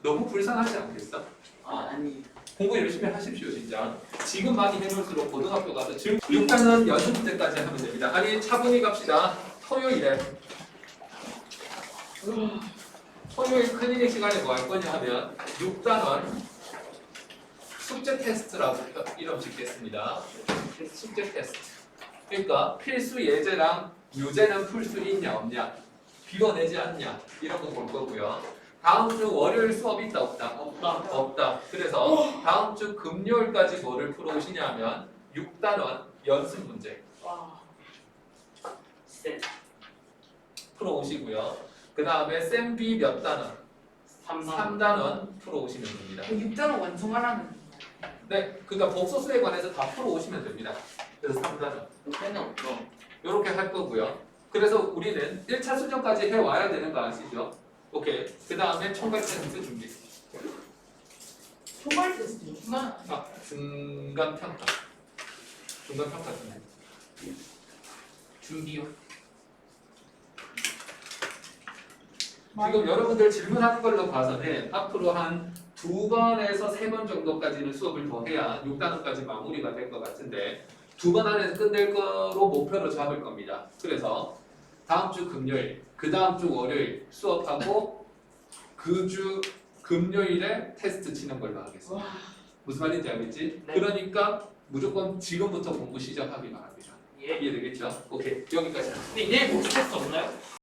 너무 불쌍하지 않겠어? 아니 공부 열심히 하십시오 진짜. 지금 많이 해놓을수록 고등학교 가서 6단원 연습 문제까지 하면 됩니다. 아니 차분히 갑시다. 토요일에 토요일 클리닉 시간에 뭐 할 거냐 하면 6단원 숙제 테스트라고 이름 짓겠습니다. 숙제 테스트. 그러니까 필수 예제랑 유제는 풀 수 있냐 없냐, 비워내지 않냐 이런 거 볼 거고요. 다음 주 월요일 수업 있다 없다? 없다. 그래서 다음 주 금요일까지 뭐를 풀어오시냐 하면 6단원 연습 문제 와. 풀어오시고요. 그 다음에 쌤비 몇 단원? 3단 3단원 풀어오시면 됩니다. 6단원 완성하라는. 네, 그러니까 복소수에 관해서 다 풀어오시면 됩니다. 그래서 3단원 옆에는 없어. 이렇게 할 거고요. 그래서 우리는 1차 수정까지 해와야 되는 거 아시죠? 오케이. 그 다음에 총괄 테스트 준비. 총괄 테스트. 중간 평가. 중간 평가 준비. 준비요. 지금 여러분들 질문하는 걸로 봐서는 앞으로 한 2번에서 3번 정도까지는 수업을 더 해야 6단원까지 마무리가 될 것 같은데 2번 안에서 끝낼 거로 목표로 잡을 겁니다. 그래서 다음 주 금요일, 그 다음 주 월요일 수업하고 그 주 금요일에 테스트 치는 걸로 하겠습니다. 무슨 말인지 알겠지? 네. 그러니까 무조건 지금부터 공부 시작하기 바랍니다. 예. 이해되겠죠? 오케이, 여기까지. 근데 내일 복수 테스트 없나요?